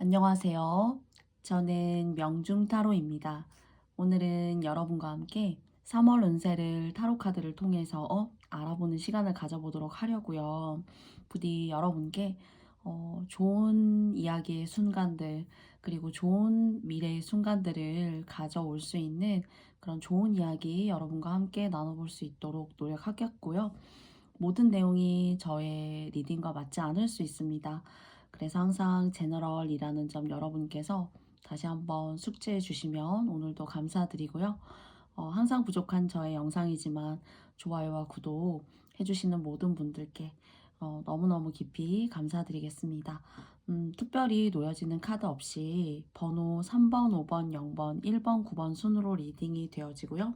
안녕하세요. 저는 명중타로입니다. 오늘은 여러분과 함께 3월 운세를 타로 카드를 통해서 알아보는 시간을 가져보도록 하려고요. 부디 여러분께 좋은 이야기의 순간들, 그리고 좋은 미래의 순간들을 가져올 수 있는 그런 좋은 이야기 여러분과 함께 나눠볼 수 있도록 노력하겠고요. 모든 내용이 저의 리딩과 맞지 않을 수 있습니다. 그래서 항상 제너럴이라는 점 여러분께서 다시 한번 숙지해 주시면 오늘도 감사드리고요. 항상 부족한 저의 영상이지만 좋아요와 구독 해주시는 모든 분들께 너무너무 깊이 감사드리겠습니다. 특별히 놓여지는 카드 없이 번호 3번, 5번, 0번, 1번, 9번 순으로 리딩이 되어지고요.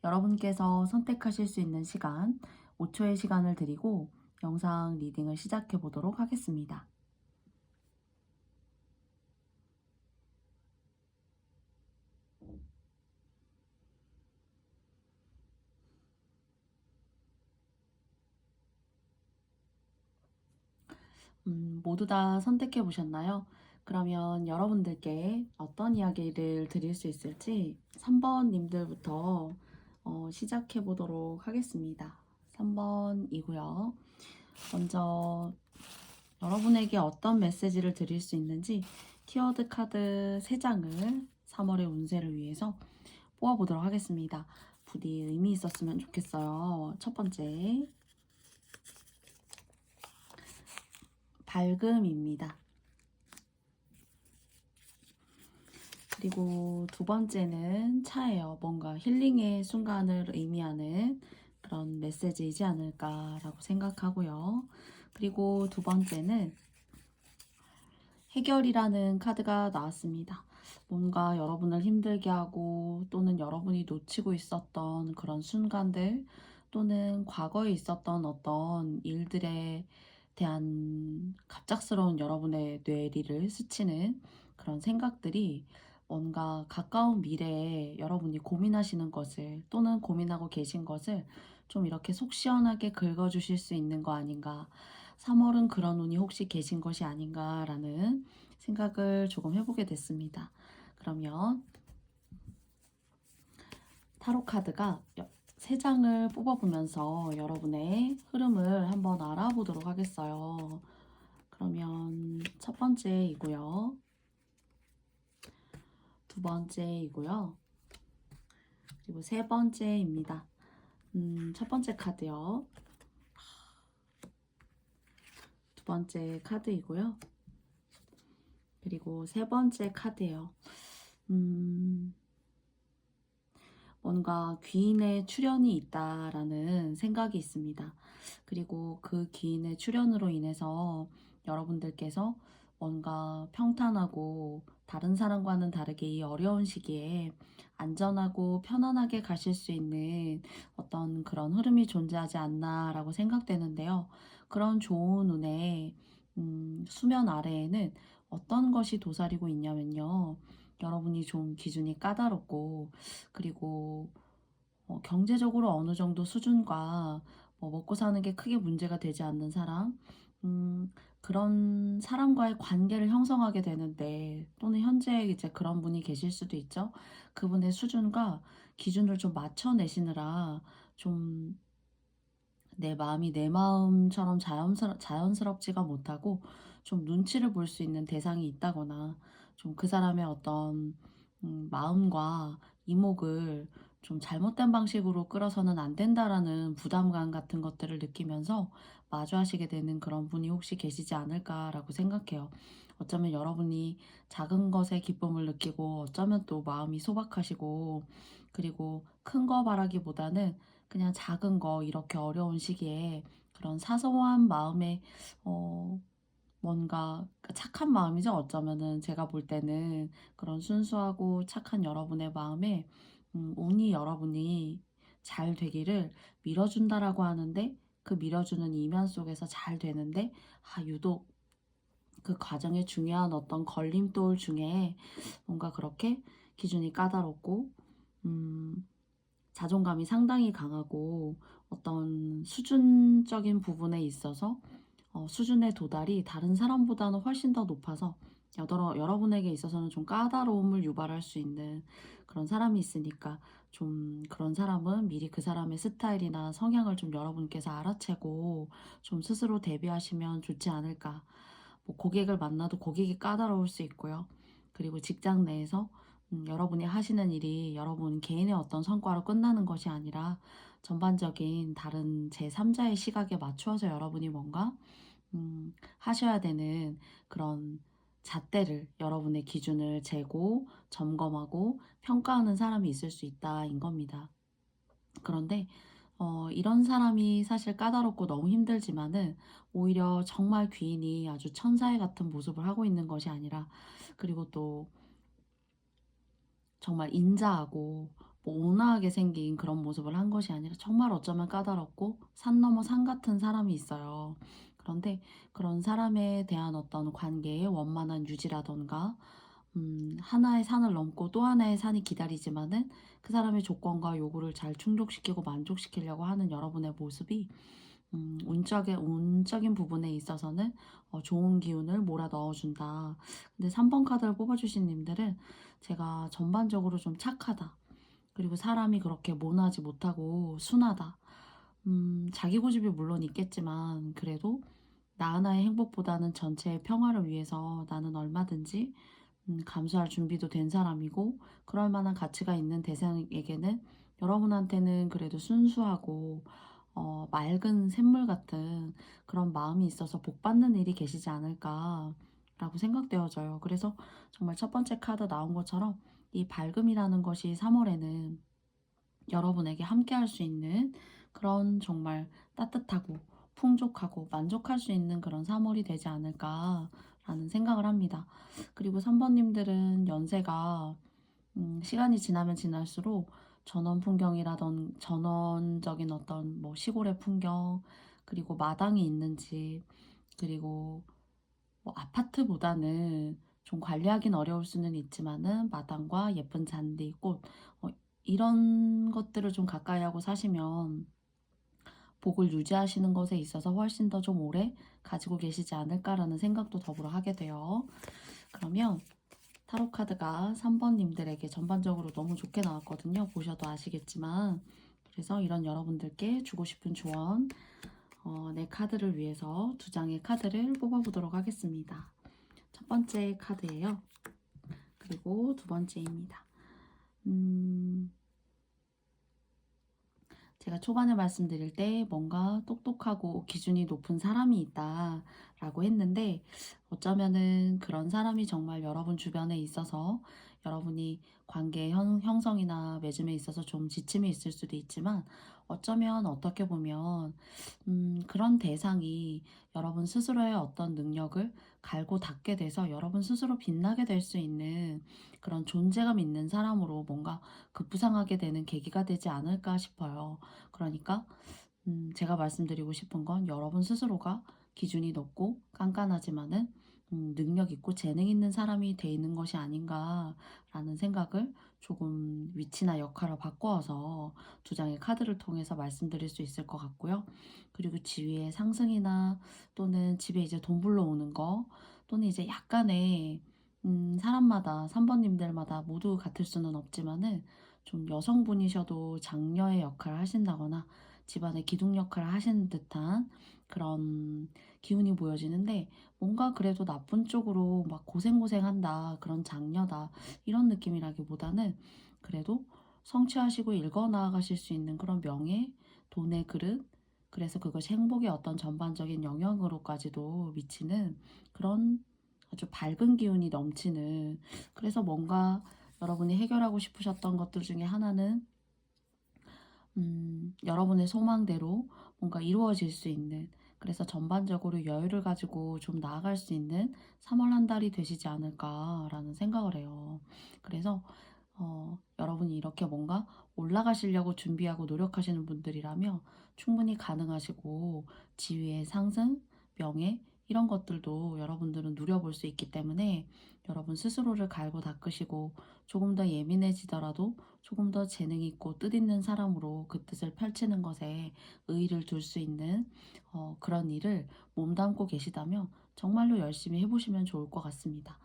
여러분께서 선택하실 수 있는 시간 5초의 시간을 드리고 영상 리딩을 시작해 보도록 하겠습니다. 모두 다 선택해 보셨나요? 그러면 여러분들께 어떤 이야기를 드릴 수 있을지 3번 님들부터 시작해 보도록 하겠습니다. 3번이고요. 먼저 여러분에게 어떤 메시지를 드릴 수 있는지 키워드 카드 3장을 3월의 운세를 위해서 뽑아보도록 하겠습니다. 부디 의미 있었으면 좋겠어요. 첫 번째, 밝음입니다. 그리고 두 번째는 차예요. 뭔가 힐링의 순간을 의미하는 그런 메시지이지 않을까라고 생각하고요. 그리고 두 번째는 해결이라는 카드가 나왔습니다. 뭔가 여러분을 힘들게 하고 또는 여러분이 놓치고 있었던 그런 순간들 또는 과거에 있었던 어떤 일들에 대한 갑작스러운 여러분의 뇌리를 스치는 그런 생각들이 뭔가 가까운 미래에 여러분이 고민하시는 것을 또는 고민하고 계신 것을 좀 이렇게 속 시원하게 긁어주실 수 있는 거 아닌가. 3월은 그런 운이 혹시 계신 것이 아닌가라는 생각을 조금 해보게 됐습니다. 그러면 타로 카드가 3장을 뽑아보면서 여러분의 흐름을 한번 알아보도록 하겠어요. 그러면 첫 번째이고요. 두 번째이고요. 그리고 세 번째입니다. 첫 번째 카드요. 두 번째 카드이고요. 그리고 세 번째 카드예요. 뭔가 귀인의 출현이 있다라는 생각이 있습니다. 그리고 그 귀인의 출현으로 인해서 여러분들께서 뭔가 평탄하고 다른 사람과는 다르게 이 어려운 시기에 안전하고 편안하게 가실 수 있는 어떤 그런 흐름이 존재하지 않나라고 생각되는데요. 그런 좋은 운의 수면 아래에는 어떤 것이 도사리고 있냐면요. 여러분이 좀 기준이 까다롭고 그리고 경제적으로 어느 정도 수준과 먹고 사는 게 크게 문제가 되지 않는 사람, 그런 사람과의 관계를 형성하게 되는데 또는 현재 이제 그런 분이 계실 수도 있죠. 그분의 수준과 기준을 좀 맞춰내시느라 좀 내 마음이 내 마음처럼 자연스럽지가 못하고 좀 눈치를 볼 수 있는 대상이 있다거나 좀 그 사람의 어떤 마음과 이목을 좀 잘못된 방식으로 끌어서는 안 된다라는 부담감 같은 것들을 느끼면서 마주하시게 되는 그런 분이 혹시 계시지 않을까라고 생각해요. 어쩌면 여러분이 작은 것에 기쁨을 느끼고 어쩌면 또 마음이 소박하시고 그리고 큰 거 바라기보다는 그냥 작은 거 이렇게 어려운 시기에 그런 사소한 마음에 어 뭔가 착한 마음이죠. 어쩌면은 제가 볼 때는 그런 순수하고 착한 여러분의 마음에 운이 여러분이 잘 되기를 밀어준다라고 하는데 그 밀어주는 이면 속에서 잘 되는데 유독 그 과정에 중요한 어떤 걸림돌 중에 뭔가 그렇게 기준이 까다롭고 음 자존감이 상당히 강하고 어떤 수준적인 부분에 있어서 수준의 도달이 다른 사람보다는 훨씬 더 높아서 여러분에게 있어서는 좀 까다로움을 유발할 수 있는 그런 사람이 있으니까, 좀 그런 사람은 미리 그 사람의 스타일이나 성향을 좀 여러분께서 알아채고 좀 스스로 대비하시면 좋지 않을까. 뭐 고객을 만나도 고객이 까다로울 수 있고요. 그리고 직장 내에서 여러분이 하시는 일이 여러분 개인의 어떤 성과로 끝나는 것이 아니라 전반적인 다른 제3자의 시각에 맞추어서 여러분이 뭔가 하셔야 되는 그런 잣대를, 여러분의 기준을 재고 점검하고 평가하는 사람이 있을 수 있다인 겁니다. 그런데 이런 사람이 사실 까다롭고 너무 힘들지만은 오히려 정말 귀인이 아주 천사의 같은 모습을 하고 있는 것이 아니라, 그리고 또 정말 인자하고 뭐 온화하게 생긴 그런 모습을 한 것이 아니라 정말 어쩌면 까다롭고 산 넘어 산 같은 사람이 있어요. 그런데 그런 사람에 대한 어떤 관계의 원만한 유지라던가, 하나의 산을 넘고 또 하나의 산이 기다리지만은 그 사람의 조건과 요구를 잘 충족시키고 만족시키려고 하는 여러분의 모습이 운적인 부분에 있어서는 좋은 기운을 몰아 넣어준다. 근데 3번 카드를 뽑아주신 님들은 제가 전반적으로 좀 착하다, 그리고 사람이 그렇게 모나지 못하고 순하다. 자기 고집이 물론 있겠지만 그래도 나 하나의 행복보다는 전체의 평화를 위해서 나는 얼마든지 감수할 준비도 된 사람이고, 그럴 만한 가치가 있는 대상에게는 여러분한테는 그래도 순수하고 맑은 샘물 같은 그런 마음이 있어서 복 받는 일이 계시지 않을까라고 생각되어져요. 그래서 정말 첫 번째 카드 나온 것처럼 이 밝음이라는 것이 3월에는 여러분에게 함께 할 수 있는 그런 정말 따뜻하고 풍족하고 만족할 수 있는 그런 3월이 되지 않을까라는 생각을 합니다. 그리고 3번님들은 연세가 시간이 지나면 지날수록 전원적인 어떤 뭐 시골의 풍경, 그리고 마당이 있는 집, 그리고 뭐 아파트보다는 좀 관리하긴 어려울 수는 있지만은 마당과 예쁜 잔디, 꽃, 이런 것들을 좀 가까이 하고 사시면 복을 유지하시는 것에 있어서 훨씬 더 좀 오래 가지고 계시지 않을까라는 생각도 더불어 하게 돼요. 그러면 타로 카드가 3번님들에게 전반적으로 너무 좋게 나왔거든요. 보셔도 아시겠지만. 그래서 이런 여러분들께 주고 싶은 조언, 내 카드를 위해서 두 장의 카드를 뽑아보도록 하겠습니다. 첫 번째 카드예요. 그리고 두 번째입니다. 제가 초반에 말씀드릴 때 뭔가 똑똑하고 기준이 높은 사람이 있다라고 했는데, 어쩌면은 그런 사람이 정말 여러분 주변에 있어서 여러분이 관계 형성이나 맺음에 있어서 좀 지침이 있을 수도 있지만, 어쩌면 어떻게 보면 그런 대상이 여러분 스스로의 어떤 능력을 갈고 닦게 돼서 여러분 스스로 빛나게 될 수 있는 그런 존재감 있는 사람으로 뭔가 급부상하게 되는 계기가 되지 않을까 싶어요. 그러니까 제가 말씀드리고 싶은 건 여러분 스스로가 기준이 높고 깐깐하지만은 능력 있고 재능 있는 사람이 돼 있는 것이 아닌가라는 생각을 조금 위치나 역할을 바꾸어서 두 장의 카드를 통해서 말씀드릴 수 있을 것 같고요. 그리고 지위의 상승이나 또는 집에 이제 돈 불러오는 거, 또는 이제 약간의 사람마다 3번님들마다 모두 같을 수는 없지만은 좀 여성분이셔도 장녀의 역할을 하신다거나 집안의 기둥 역할을 하시는 듯한 그런 기운이 보여지는데, 뭔가 그래도 나쁜 쪽으로 막 고생고생한다, 그런 장녀다, 이런 느낌이라기보다는 그래도 성취하시고 읽어 나아가실 수 있는 그런 명예, 돈의 그릇, 그래서 그것이 행복의 어떤 전반적인 영역으로까지도 미치는 그런 아주 밝은 기운이 넘치는, 그래서 뭔가 여러분이 해결하고 싶으셨던 것들 중에 하나는 여러분의 소망대로 뭔가 이루어질 수 있는, 그래서 전반적으로 여유를 가지고 좀 나아갈 수 있는 3월 한 달이 되시지 않을까라는 생각을 해요. 그래서 여러분이 이렇게 뭔가 올라가시려고 준비하고 노력하시는 분들이라면 충분히 가능하시고, 지위의 상승, 명예, 이런 것들도 여러분들은 누려볼 수 있기 때문에 여러분 스스로를 갈고 닦으시고 조금 더 예민해지더라도 조금 더 재능 있고 뜻있는 사람으로 그 뜻을 펼치는 것에 의의를 둘 수 있는 그런 일을 몸담고 계시다면 정말로 열심히 해보시면 좋을 것 같습니다.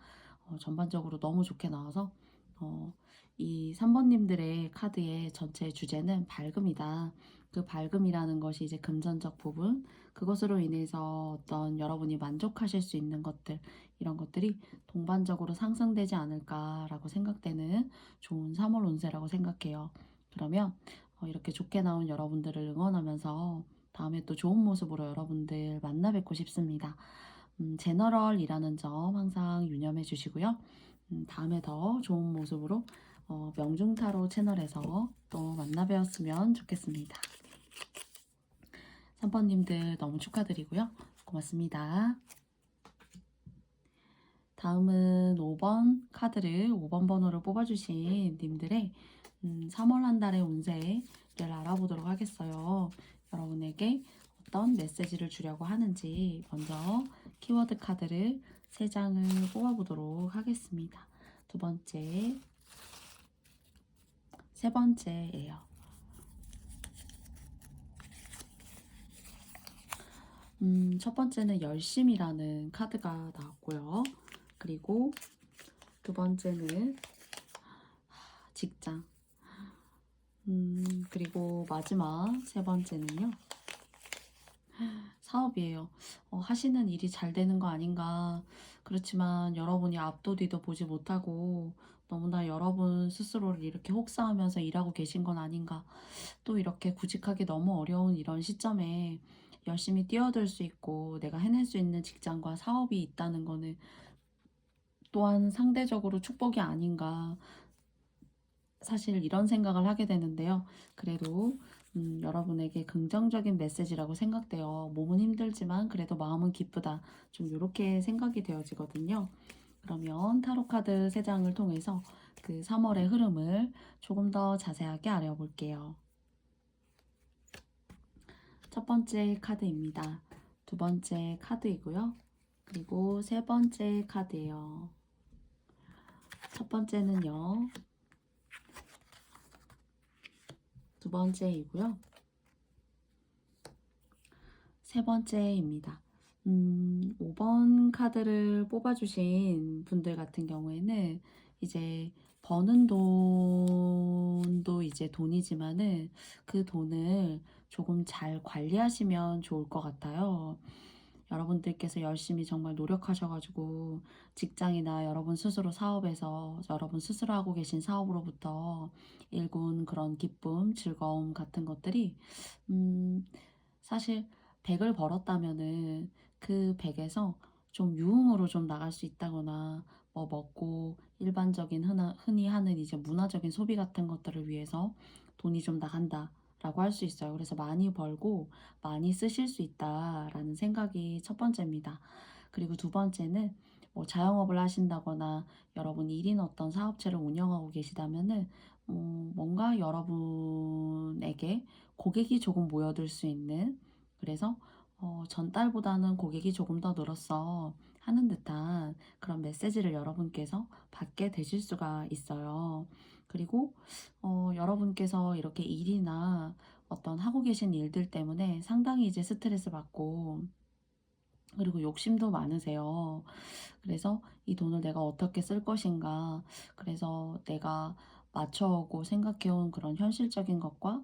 전반적으로 너무 좋게 나와서 어, 이 3번님들의 카드의 전체 주제는 밝음이다. 그 밝음이라는 것이 이제 금전적 부분, 그것으로 인해서 어떤 여러분이 만족하실 수 있는 것들, 이런 것들이 동반적으로 상승되지 않을까라고 생각되는 좋은 3월 운세라고 생각해요. 그러면 이렇게 좋게 나온 여러분들을 응원하면서 다음에 또 좋은 모습으로 여러분들 만나 뵙고 싶습니다. 제너럴이라는 점 항상 유념해 주시고요. 다음에 더 좋은 모습으로 명중타로 채널에서 또 만나 뵈었으면 좋겠습니다. 3번님들 너무 축하드리고요. 고맙습니다. 다음은 5번 카드를 5번 번호를 뽑아주신 님들의 3월 한 달의 운세를 알아보도록 하겠어요. 여러분에게 어떤 메시지를 주려고 하는지 먼저 키워드 카드를 3장을 뽑아보도록 하겠습니다. 두 번째, 세 번째예요. 첫 번째는 열심이라는 카드가 나왔고요. 그리고 두 번째는 직장. 그리고 마지막 세 번째는요. 사업이에요. 하시는 일이 잘 되는 거 아닌가. 그렇지만 여러분이 앞도 뒤도 보지 못하고 너무나 여러분 스스로를 이렇게 혹사하면서 일하고 계신 건 아닌가. 또 이렇게 구직하기 너무 어려운 이런 시점에 열심히 뛰어들 수 있고 내가 해낼 수 있는 직장과 사업이 있다는 거는 또한 상대적으로 축복이 아닌가. 사실 이런 생각을 하게 되는데요. 그래도 여러분에게 긍정적인 메시지라고 생각돼요. 몸은 힘들지만 그래도 마음은 기쁘다. 좀 이렇게 생각이 되어지거든요. 그러면 타로 카드 3장을 통해서 그 3월의 흐름을 조금 더 자세하게 알아볼게요. 첫 번째 카드입니다. 두 번째 카드이고요. 그리고 세 번째 카드예요. 첫 번째는요. 두 번째이고요. 세 번째입니다. 5번 카드를 뽑아주신 분들 같은 경우에는 이제 버는 돈도 이제 돈이지만은 그 돈을 조금 잘 관리하시면 좋을 것 같아요. 여러분들께서 열심히 정말 노력하셔가지고 직장이나 여러분 스스로 사업에서 여러분 스스로 하고 계신 사업으로부터 일군 그런 기쁨, 즐거움 같은 것들이 사실 100을 벌었다면은 그 100에서 좀 유흥으로 좀 나갈 수 있다거나 뭐 먹고 일반적인 흔히 하는 이제 문화적인 소비 같은 것들을 위해서 돈이 좀 나간다 라고 할 수 있어요. 그래서 많이 벌고 많이 쓰실 수 있다라는 생각이 첫 번째입니다. 그리고 두 번째는 뭐 자영업을 하신다거나 여러분이 1인 어떤 사업체를 운영하고 계시다면은 뭔가 여러분에게 고객이 조금 모여들 수 있는, 그래서 전달보다는 고객이 조금 더 늘었어 하는 듯한 그런 메시지를 여러분께서 받게 되실 수가 있어요. 그리고 여러분께서 이렇게 일이나 어떤 하고 계신 일들 때문에 상당히 이제 스트레스 받고 그리고 욕심도 많으세요. 그래서 이 돈을 내가 어떻게 쓸 것인가. 그래서 내가 맞춰오고 생각해온 그런 현실적인 것과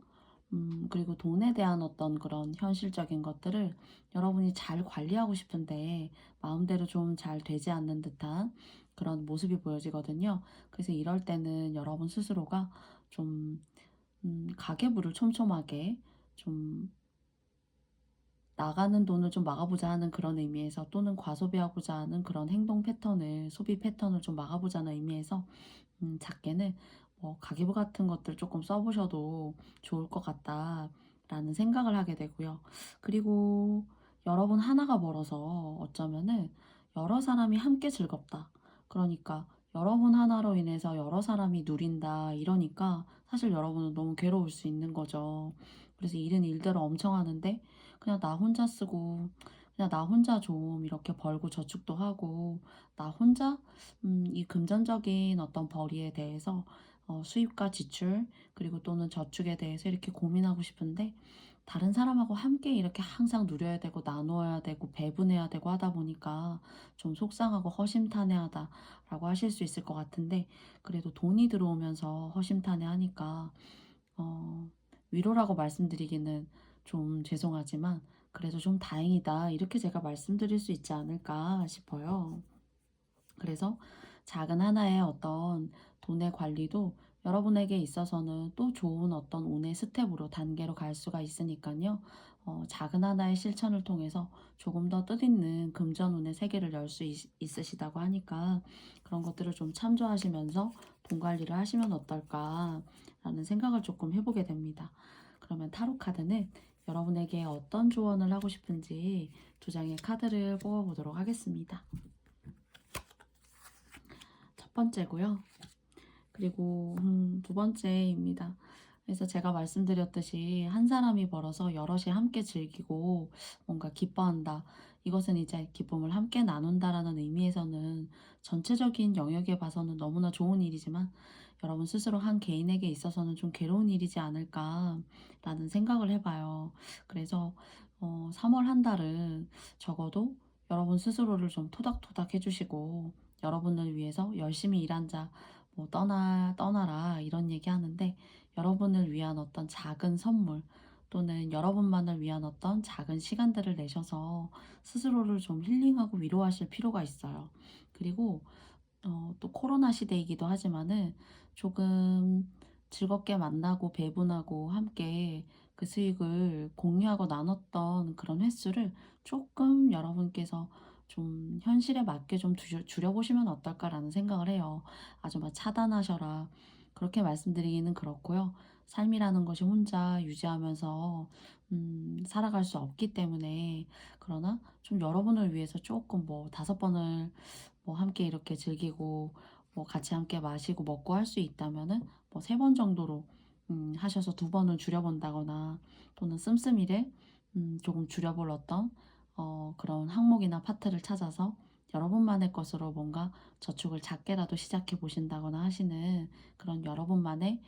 그리고 돈에 대한 어떤 그런 현실적인 것들을 여러분이 잘 관리하고 싶은데 마음대로 좀 잘 되지 않는 듯한 그런 모습이 보여지거든요. 그래서 이럴 때는 여러분 스스로가 좀 가계부를 촘촘하게 좀 나가는 돈을 좀 막아보자 하는 그런 의미에서, 또는 과소비하고자 하는 그런 행동 패턴을, 소비 패턴을 좀 막아보자는 의미에서 작게는 뭐 가계부 같은 것들 조금 써보셔도 좋을 것 같다라는 생각을 하게 되고요. 그리고 여러분 하나가 멀어서 어쩌면은 여러 사람이 함께 즐겁다. 그러니까 여러분 하나로 인해서 여러 사람이 누린다. 이러니까 사실 여러분은 너무 괴로울 수 있는 거죠. 그래서 일은 일대로 엄청 하는데 그냥 나 혼자 쓰고 그냥 나 혼자 좀 이렇게 벌고 저축도 하고 나 혼자 이 금전적인 어떤 벌이에 대해서 수입과 지출 그리고 또는 저축에 대해서 이렇게 고민하고 싶은데 다른 사람하고 함께 이렇게 항상 누려야 되고 나누어야 되고 배분해야 되고 하다 보니까 좀 속상하고 허심탄회하다라고 하실 수 있을 것 같은데 그래도 돈이 들어오면서 허심탄회하니까 어, 위로라고 말씀드리기는 좀 죄송하지만 그래도 좀 다행이다. 이렇게 제가 말씀드릴 수 있지 않을까 싶어요. 그래서 작은 하나의 어떤 돈의 관리도 여러분에게 있어서는 또 좋은 어떤 운의 스텝으로 단계로 갈 수가 있으니까요. 작은 하나의 실천을 통해서 조금 더 뜻있는 금전운의 세계를 열 수 있으시다고 하니까 그런 것들을 좀 참조하시면서 돈 관리를 하시면 어떨까라는 생각을 조금 해보게 됩니다. 그러면 타로 카드는 여러분에게 어떤 조언을 하고 싶은지 두 장의 카드를 뽑아보도록 하겠습니다. 첫 번째고요. 그리고 두 번째입니다. 그래서 제가 말씀드렸듯이 한 사람이 벌어서 여럿이 함께 즐기고 뭔가 기뻐한다. 이것은 이제 기쁨을 함께 나눈다라는 의미에서는 전체적인 영역에 봐서는 너무나 좋은 일이지만 여러분 스스로 한 개인에게 있어서는 좀 괴로운 일이지 않을까라는 생각을 해봐요. 그래서 3월 한 달은 적어도 여러분 스스로를 좀 토닥토닥 해주시고 여러분을 위해서 열심히 일한 자, 뭐 떠나라 이런 얘기 하는데 여러분을 위한 어떤 작은 선물 또는 여러분만을 위한 어떤 작은 시간들을 내셔서 스스로를 좀 힐링하고 위로하실 필요가 있어요. 그리고 또 코로나 시대이기도 하지만은 조금 즐겁게 만나고 배분하고 함께 그 수익을 공유하고 나눴던 그런 횟수를 조금 여러분께서 좀 현실에 맞게 좀 줄여보시면 어떨까라는 생각을 해요. 아주 막 차단하셔라. 그렇게 말씀드리기는 그렇고요. 삶이라는 것이 혼자 유지하면서 살아갈 수 없기 때문에 그러나 좀 여러분을 위해서 조금 뭐 5번을 뭐 함께 이렇게 즐기고 뭐 같이 함께 마시고 먹고 할 수 있다면은 뭐 3번 정도로 하셔서 2번을 줄여본다거나 또는 씀씀이를 조금 줄여볼 어떤 그런 항목이나 파트를 찾아서 여러분만의 것으로 뭔가 저축을 작게라도 시작해 보신다거나 하시는 그런 여러분만의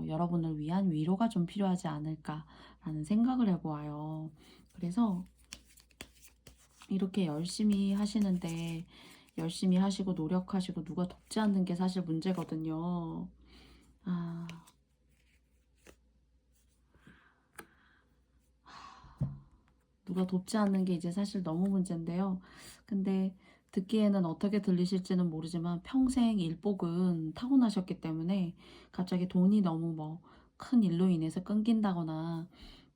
여러분을 위한 위로가 좀 필요하지 않을까라는 생각을 해보아요. 그래서 이렇게 열심히 하시는데 열심히 하시고 노력하시고 누가 돕지 않는 게 사실 문제거든요. 아, 누가 돕지 않는 게 이제 사실 너무 문제인데요. 근데 듣기에는 어떻게 들리실지는 모르지만 평생 일복은 타고나셨기 때문에 갑자기 돈이 너무 뭐 큰 일로 인해서 끊긴다거나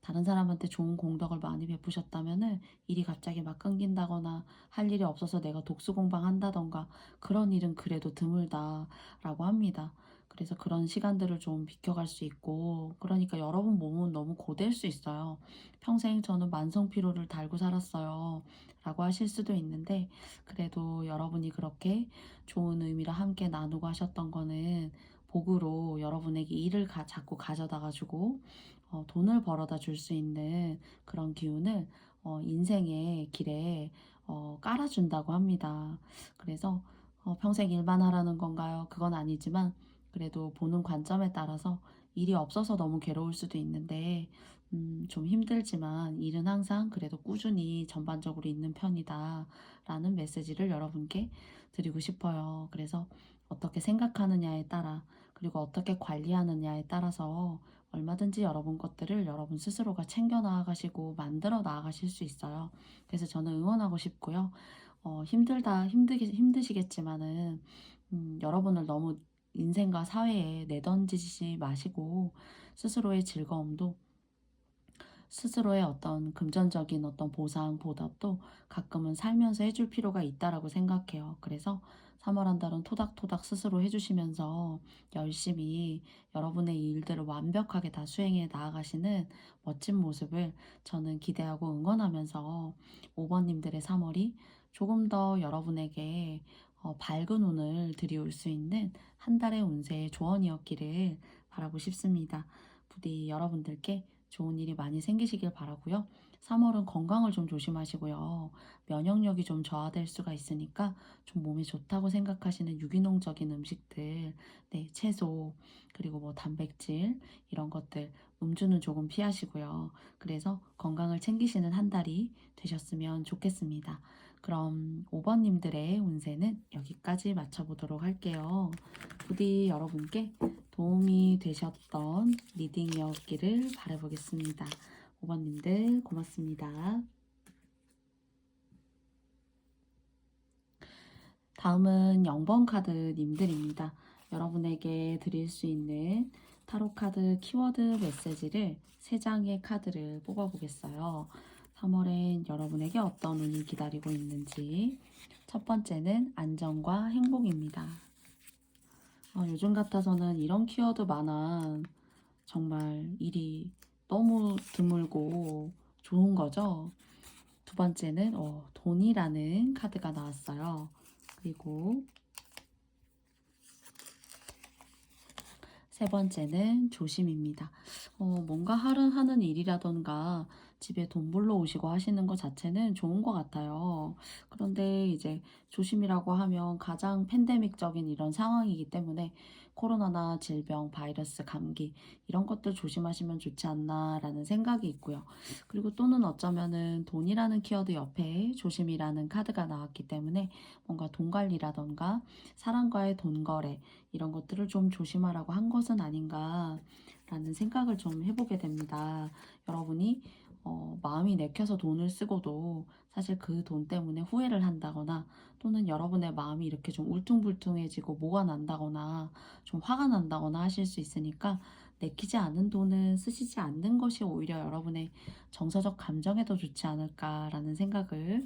다른 사람한테 좋은 공덕을 많이 베푸셨다면은 일이 갑자기 막 끊긴다거나 할 일이 없어서 내가 독수공방 한다던가 그런 일은 그래도 드물다라고 합니다. 그래서 그런 시간들을 좀 비켜갈 수 있고 그러니까 여러분 몸은 너무 고될 수 있어요. 평생 저는 만성 피로를 달고 살았어요. 라고 하실 수도 있는데, 그래도 여러분이 그렇게 좋은 의미로 함께 나누고 하셨던 거는 복으로 여러분에게 일을 자꾸 가져다 가지고 돈을 벌어다 줄 수 있는 그런 기운을 인생의 길에 깔아준다고 합니다. 그래서 평생 일만 하라는 건가요? 그건 아니지만 그래도 보는 관점에 따라서 일이 없어서 너무 괴로울 수도 있는데 좀 힘들지만 일은 항상 그래도 꾸준히 전반적으로 있는 편이다 라는 메시지를 여러분께 드리고 싶어요. 그래서 어떻게 생각하느냐에 따라 그리고 어떻게 관리하느냐에 따라서 얼마든지 여러분 것들을 여러분 스스로가 챙겨 나아가시고 만들어 나아가실 수 있어요. 그래서 저는 응원하고 싶고요. 힘드시겠지만은 여러분을 너무 인생과 사회에 내던지지 마시고 스스로의 즐거움도 스스로의 어떤 금전적인 어떤 보상, 보답도 가끔은 살면서 해줄 필요가 있다라고 생각해요. 그래서 3월 한 달은 토닥토닥 스스로 해주시면서 열심히 여러분의 일들을 완벽하게 다 수행해 나아가시는 멋진 모습을 저는 기대하고 응원하면서 5번님들의 3월이 조금 더 여러분에게 밝은 운을 들이올 수 있는 한 달의 운세의 조언이었기를 바라고 싶습니다. 부디 여러분들께 좋은 일이 많이 생기시길 바라고요. 3월은 건강을 좀 조심하시고요. 면역력이 좀 저하될 수가 있으니까 좀 몸에 좋다고 생각하시는 유기농적인 음식들, 네, 채소, 그리고 뭐 단백질, 이런 것들, 음주는 조금 피하시고요. 그래서 건강을 챙기시는 한 달이 되셨으면 좋겠습니다. 그럼 5번님들의 운세는 여기까지 맞춰보도록 할게요. 부디 여러분께 도움이 되셨던 리딩이었기를 바라보겠습니다. 5번님들 고맙습니다. 다음은 0번 카드님들입니다. 여러분에게 드릴 수 있는 타로 카드 키워드 메시지를 3장의 카드를 뽑아보겠어요. 3월엔 여러분에게 어떤 운이 기다리고 있는지. 첫 번째는 안정과 행복입니다. 요즘 같아서는 이런 키워드만한 정말 일이 너무 드물고 좋은 거죠. 두 번째는 돈이라는 카드가 나왔어요. 그리고 세 번째는 조심입니다. 뭔가 하는 일이라던가 집에 돈 벌러 오시고 하시는 것 자체는 좋은 것 같아요. 그런데 이제 조심이라고 하면 가장 팬데믹적인 이런 상황이기 때문에 코로나나 질병, 바이러스, 감기 이런 것들 조심하시면 좋지 않나라는 생각이 있고요. 그리고 또는 어쩌면은 돈이라는 키워드 옆에 조심이라는 카드가 나왔기 때문에 뭔가 돈 관리라던가 사람과의 돈 거래 이런 것들을 좀 조심하라고 한 것은 아닌가라는 생각을 좀 해보게 됩니다. 여러분이 마음이 내켜서 돈을 쓰고도 사실 그 돈 때문에 후회를 한다거나 또는 여러분의 마음이 이렇게 좀 울퉁불퉁해지고 뭐가 난다거나 좀 화가 난다거나 하실 수 있으니까 내키지 않은 돈은 쓰시지 않는 것이 오히려 여러분의 정서적 감정에 더 좋지 않을까라는 생각을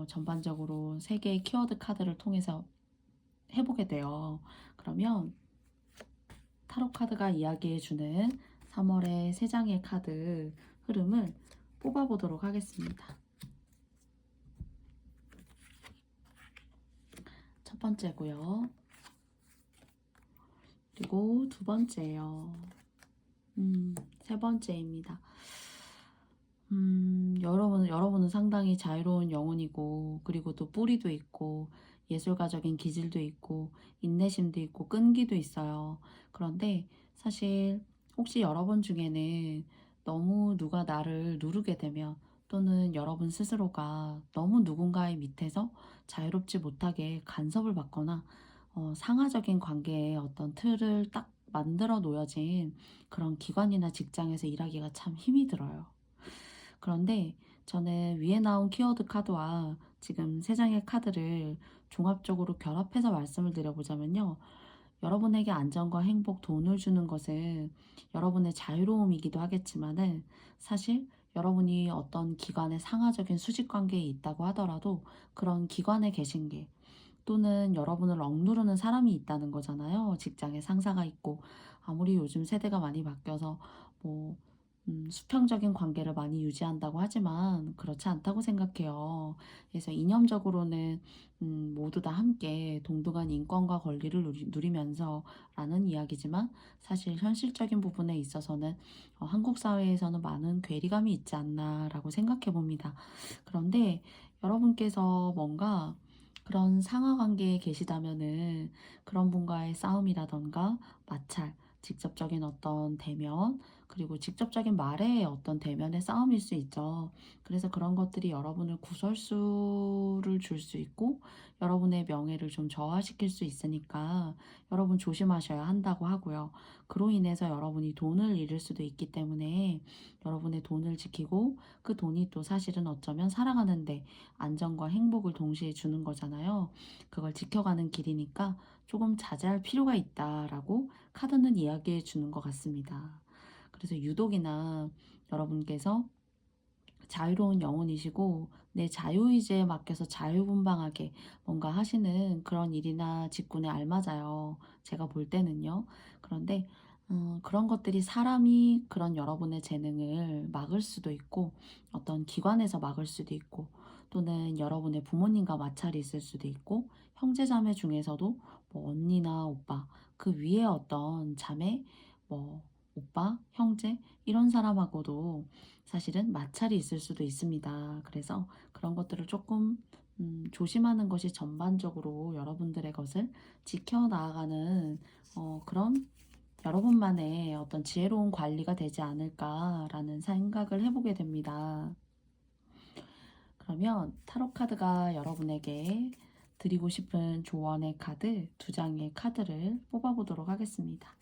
전반적으로 3개의 키워드 카드를 통해서 해보게 돼요. 그러면 타로 카드가 이야기해주는 3월의 3장의 카드 흐름을 뽑아보도록 하겠습니다. 첫 번째고요. 그리고 두 번째예요. 세 번째입니다. 여러분은 상당히 자유로운 영혼이고, 그리고 또 뿌리도 있고, 예술가적인 기질도 있고, 인내심도 있고, 끈기도 있어요. 그런데 사실 혹시 여러분 중에는 너무 누가 나를 누르게 되면 또는 여러분 스스로가 너무 누군가의 밑에서 자유롭지 못하게 간섭을 받거나 상하적인 관계의 어떤 틀을 딱 만들어 놓여진 그런 기관이나 직장에서 일하기가 참 힘이 들어요. 그런데 저는 위에 나온 키워드 카드와 지금 3장의 카드를 종합적으로 결합해서 말씀을 드려보자면요. 여러분에게 안정과 행복, 돈을 주는 것은 여러분의 자유로움이기도 하겠지만은 사실 여러분이 어떤 기관의 상하적인 수직 관계에 있다고 하더라도 그런 기관에 계신 게 또는 여러분을 억누르는 사람이 있다는 거잖아요. 직장에 상사가 있고 아무리 요즘 세대가 많이 바뀌어서 뭐 수평적인 관계를 많이 유지한다고 하지만 그렇지 않다고 생각해요. 그래서 이념적으로는 모두 다 함께 동등한 인권과 권리를 누리면서 라는 이야기지만 사실 현실적인 부분에 있어서는 한국 사회에서는 많은 괴리감이 있지 않나라고 생각해 봅니다. 그런데 여러분께서 뭔가 그런 상하 관계에 계시다면은 그런 분과의 싸움이라던가 마찰, 직접적인 어떤 대면, 그리고 직접적인 말의 어떤 대면의 싸움일 수 있죠. 그래서 그런 것들이 여러분을 구설수를 줄 수 있고 여러분의 명예를 좀 저하시킬 수 있으니까 여러분 조심하셔야 한다고 하고요. 그로 인해서 여러분이 돈을 잃을 수도 있기 때문에 여러분의 돈을 지키고 그 돈이 또 사실은 어쩌면 살아가는데 안정과 행복을 동시에 주는 거잖아요. 그걸 지켜가는 길이니까 조금 자제할 필요가 있다라고 카드는 이야기해 주는 것 같습니다. 그래서 유독이나 여러분께서 자유로운 영혼이시고 내 자유의지에 맡겨서 자유분방하게 뭔가 하시는 그런 일이나 직군에 알맞아요. 제가 볼 때는요. 그런데 그런 것들이 사람이 그런 여러분의 재능을 막을 수도 있고 어떤 기관에서 막을 수도 있고 또는 여러분의 부모님과 마찰이 있을 수도 있고 형제자매 중에서도 뭐 언니나 오빠 그 위에 어떤 자매 뭐 오빠, 형제 이런 사람하고도 사실은 마찰이 있을 수도 있습니다. 그래서 그런 것들을 조금 조심하는 것이 전반적으로 여러분들의 것을 지켜나가는 그런 여러분만의 어떤 지혜로운 관리가 되지 않을까라는 생각을 해보게 됩니다. 그러면 타로 카드가 여러분에게 드리고 싶은 조언의 카드 2장의 카드를 뽑아보도록 하겠습니다.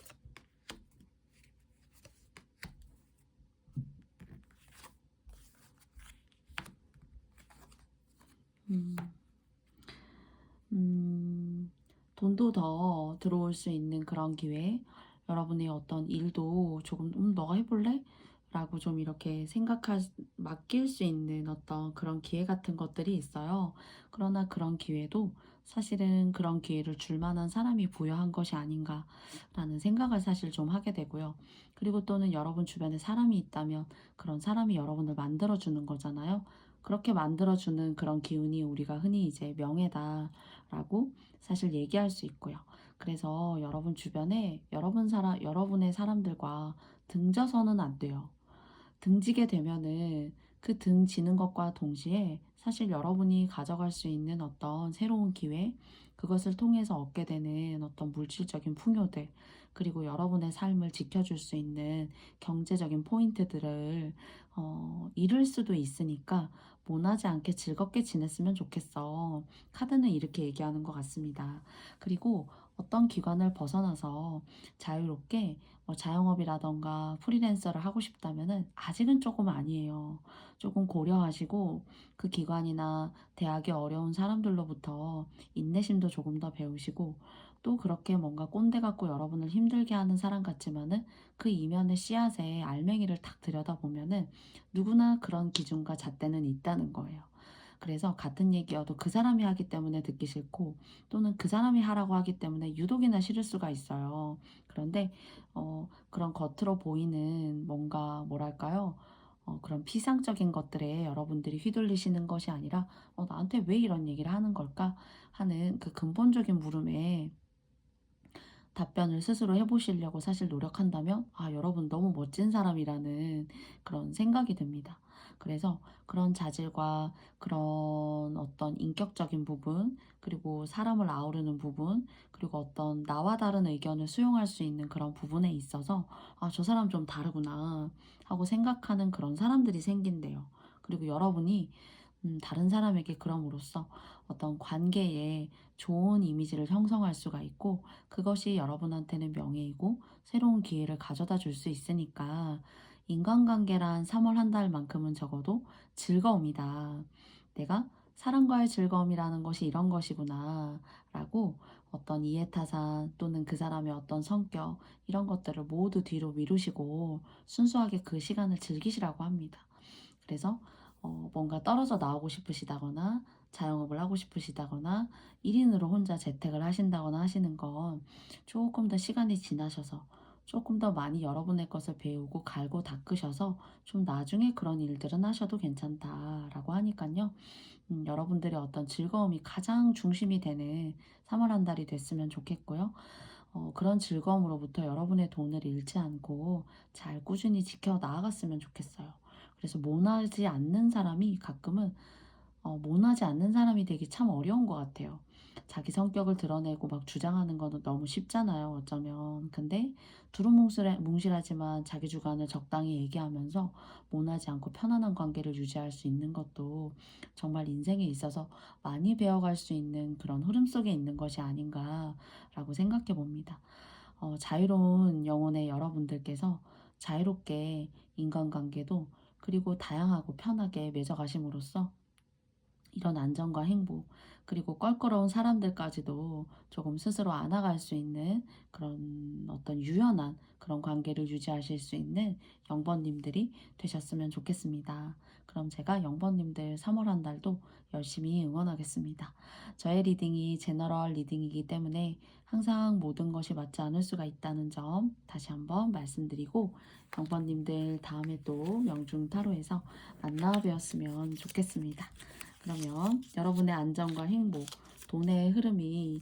음, 돈도 더 들어올 수 있는 그런 기회, 여러분의 어떤 일도 조금 너가 해볼래? 라고 좀 이렇게 맡길 수 있는 어떤 그런 기회 같은 것들이 있어요. 그러나 그런 기회도 사실은 그런 기회를 줄 만한 사람이 부여한 것이 아닌가라는 생각을 사실 좀 하게 되고요. 그리고 또는 여러분 주변에 사람이 있다면 그런 사람이 여러분을 만들어주는 거잖아요. 그렇게 만들어주는 그런 기운이 우리가 흔히 이제 명예다라고 사실 얘기할 수 있고요. 그래서 여러분 주변에 여러분의 사람들과 등져서는 안 돼요. 등지게 되면은 그 등지는 것과 동시에 사실 여러분이 가져갈 수 있는 어떤 새로운 기회, 그것을 통해서 얻게 되는 어떤 물질적인 풍요들, 그리고 여러분의 삶을 지켜줄 수 있는 경제적인 포인트들을 잃을 수도 있으니까 모나지 않게 즐겁게 지냈으면 좋겠어. 카드는 이렇게 얘기하는 것 같습니다. 그리고 어떤 기관을 벗어나서 자유롭게 자영업이라던가 프리랜서를 하고 싶다면은 아직은 조금 아니에요. 조금 고려하시고 그 기관이나 대학의 어려운 사람들로부터 인내심도 조금 더 배우시고 또 그렇게 뭔가 꼰대 같고 여러분을 힘들게 하는 사람 같지만은 그 이면의 씨앗에 알맹이를 탁 들여다보면은 누구나 그런 기준과 잣대는 있다는 거예요. 그래서 같은 얘기여도 그 사람이 하기 때문에 듣기 싫고 또는 그 사람이 하라고 하기 때문에 유독이나 싫을 수가 있어요. 그런데 그런 겉으로 보이는 뭔가 뭐랄까요? 그런 피상적인 것들에 여러분들이 휘둘리시는 것이 아니라 나한테 왜 이런 얘기를 하는 걸까? 하는 그 근본적인 물음에 답변을 스스로 해보시려고 사실 노력한다면 여러분 너무 멋진 사람이라는 그런 생각이 듭니다. 그래서 그런 자질과 그런 어떤 인격적인 부분, 그리고 사람을 아우르는 부분, 그리고 어떤 나와 다른 의견을 수용할 수 있는 그런 부분에 있어서 저 사람 좀 다르구나 하고 생각하는 그런 사람들이 생긴대요. 그리고 여러분이 다른 사람에게 그럼으로써 어떤 관계에 좋은 이미지를 형성할 수가 있고 그것이 여러분한테는 명예이고 새로운 기회를 가져다 줄 수 있으니까 인간관계란 3월 한 달만큼은 적어도 즐거움이다. 내가 사람과의 즐거움이라는 것이 이런 것이구나 라고 어떤 이해타산 또는 그 사람의 어떤 성격 이런 것들을 모두 뒤로 미루시고 순수하게 그 시간을 즐기시라고 합니다. 그래서 뭔가 떨어져 나오고 싶으시다거나 자영업을 하고 싶으시다거나 1인으로 혼자 재택을 하신다거나 하시는 건 조금 더 시간이 지나셔서 조금 더 많이 여러분의 것을 배우고 갈고 닦으셔서 좀 나중에 그런 일들은 하셔도 괜찮다라고 하니까요. 여러분들의 어떤 즐거움이 가장 중심이 되는 3월 한 달이 됐으면 좋겠고요. 그런 즐거움으로부터 여러분의 돈을 잃지 않고 잘 꾸준히 지켜 나아갔으면 좋겠어요. 그래서 모나지 않는 사람이 가끔은 모나지 않는 사람이 되기 참 어려운 것 같아요. 자기 성격을 드러내고 막 주장하는 거는 너무 쉽잖아요, 어쩌면. 근데 두루뭉실하지만 자기 주관을 적당히 얘기하면서 모나지 않고 편안한 관계를 유지할 수 있는 것도 정말 인생에 있어서 많이 배워갈 수 있는 그런 흐름 속에 있는 것이 아닌가라고 생각해 봅니다. 자유로운 영혼의 여러분들께서 자유롭게 인간관계도 그리고 다양하고 편하게 맺어가심으로써 이런 안정과 행복, 그리고 껄끄러운 사람들까지도 조금 스스로 안아갈 수 있는 그런 어떤 유연한 그런 관계를 유지하실 수 있는 영번님들이 되셨으면 좋겠습니다. 그럼 제가 영번님들 3월 한 달도 열심히 응원하겠습니다. 저의 리딩이 제너럴 리딩이기 때문에 항상 모든 것이 맞지 않을 수가 있다는 점 다시 한번 말씀드리고 영번님들 다음에 또 명중 타로에서 만나 뵈었으면 좋겠습니다. 그러면 여러분의 안정과 행복, 돈의 흐름이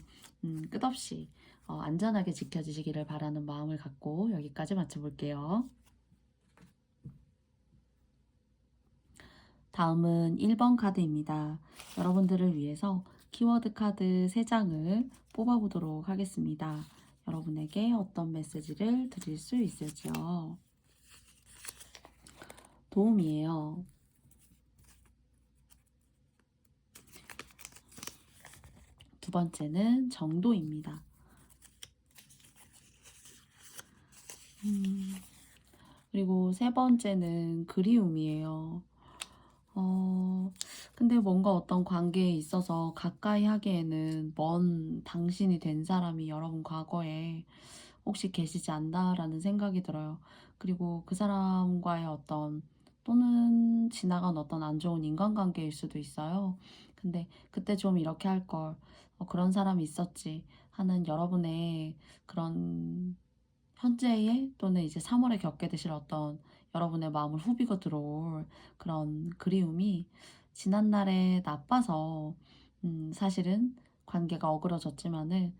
끝없이 안전하게 지켜주시기를 바라는 마음을 갖고 여기까지 마쳐볼게요. 다음은 1번 카드입니다. 여러분들을 위해서 키워드 카드 3장을 뽑아보도록 하겠습니다. 여러분에게 어떤 메시지를 드릴 수 있을지요. 도움이에요. 두 번째는 정도입니다. 그리고 세 번째는 그리움이에요. 근데 뭔가 어떤 관계에 있어서 가까이 하기에는 먼 당신이 된 사람이 여러분 과거에 혹시 계시지 않나라는 생각이 들어요. 그리고 그 사람과의 어떤 또는 지나간 어떤 안 좋은 인간관계일 수도 있어요. 근데 그때 좀 이렇게 할 걸, 그런 사람이 있었지 하는 여러분의 그런 현재의 또는 이제 3월에 겪게 되실 어떤 여러분의 마음을 후비고 들어올 그런 그리움이 지난날에 나빠서 사실은 관계가 어그러졌지만은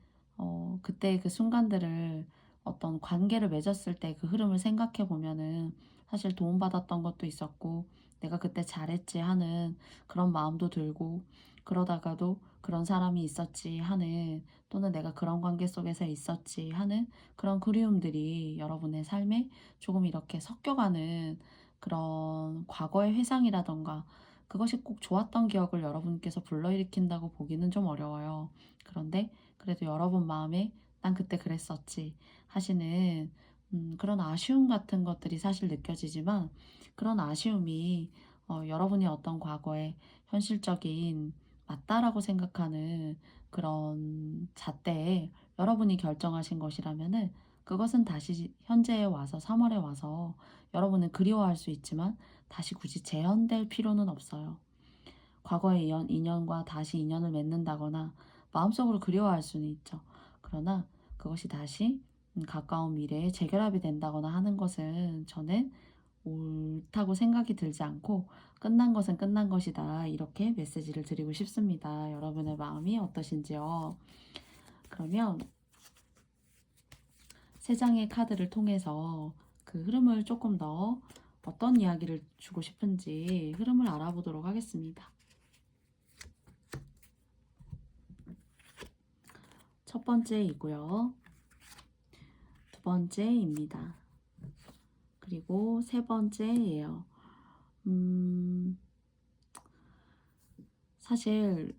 그때 그 순간들을 어떤 관계를 맺었을 때 그 흐름을 생각해 보면은 사실 도움받았던 것도 있었고 내가 그때 잘했지 하는 그런 마음도 들고 그러다가도 그런 사람이 있었지 하는 또는 내가 그런 관계 속에서 있었지 하는 그런 그리움들이 여러분의 삶에 조금 이렇게 섞여가는 그런 과거의 회상이라던가 그것이 꼭 좋았던 기억을 여러분께서 불러일으킨다고 보기는 좀 어려워요. 그런데 그래도 여러분 마음에 난 그때 그랬었지 하시는 그런 아쉬움 같은 것들이 사실 느껴지지만 그런 아쉬움이 여러분이 어떤 과거에 현실적인 맞다라고 생각하는 그런 잣대에 여러분이 결정하신 것이라면은 그것은 다시 현재에 와서 3월에 와서 여러분은 그리워할 수 있지만 다시 굳이 재현될 필요는 없어요. 과거의 인연과 다시 인연을 맺는다거나 마음속으로 그리워할 수는 있죠. 그러나 그것이 다시 가까운 미래에 재결합이 된다거나 하는 것은 저는 옳다고 생각이 들지 않고 끝난 것은 끝난 것이다. 이렇게 메시지를 드리고 싶습니다. 여러분의 마음이 어떠신지요? 그러면 세 장의 카드를 통해서 그 흐름을 조금 더 어떤 이야기를 주고 싶은지 흐름을 알아보도록 하겠습니다. 첫 번째이고요. 두 번째입니다. 그리고 세 번째예요. 사실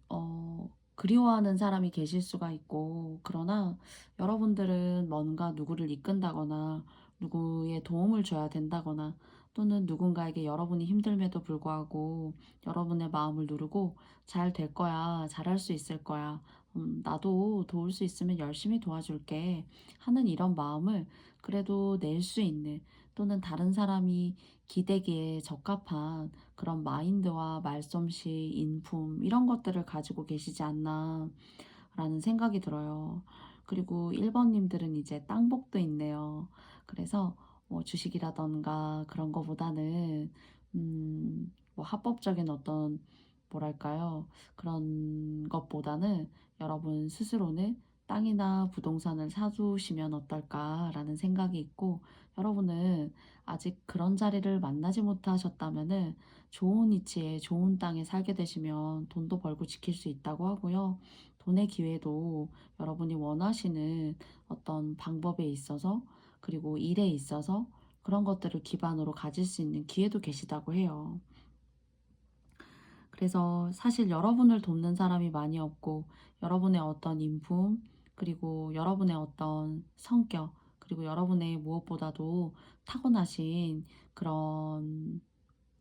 그리워하는 사람이 계실 수가 있고 그러나 여러분들은 뭔가 누구를 이끈다거나 누구의 도움을 줘야 된다거나 또는 누군가에게 여러분이 힘듦에도 불구하고 여러분의 마음을 누르고 잘 될 거야, 잘할 수 있을 거야, 나도 도울 수 있으면 열심히 도와줄게 하는 이런 마음을 그래도 낼 수 있는 또는 다른 사람이 기대기에 적합한 그런 마인드와 말솜씨, 인품 이런 것들을 가지고 계시지 않나 라는 생각이 들어요. 그리고 1번님들은 이제 땅복도 있네요. 그래서 뭐 주식이라던가 그런 거보다는 뭐 합법적인 어떤 뭐랄까요? 그런 것보다는 여러분 스스로는 땅이나 부동산을 사두시면 어떨까라는 생각이 있고 여러분은 아직 그런 자리를 만나지 못하셨다면은 좋은 위치에 좋은 땅에 살게 되시면 돈도 벌고 지킬 수 있다고 하고요. 돈의 기회도 여러분이 원하시는 어떤 방법에 있어서 그리고 일에 있어서 그런 것들을 기반으로 가질 수 있는 기회도 계시다고 해요. 그래서 사실 여러분을 돕는 사람이 많이 없고 여러분의 어떤 인품 그리고 여러분의 어떤 성격 그리고 여러분의 무엇보다도 타고나신 그런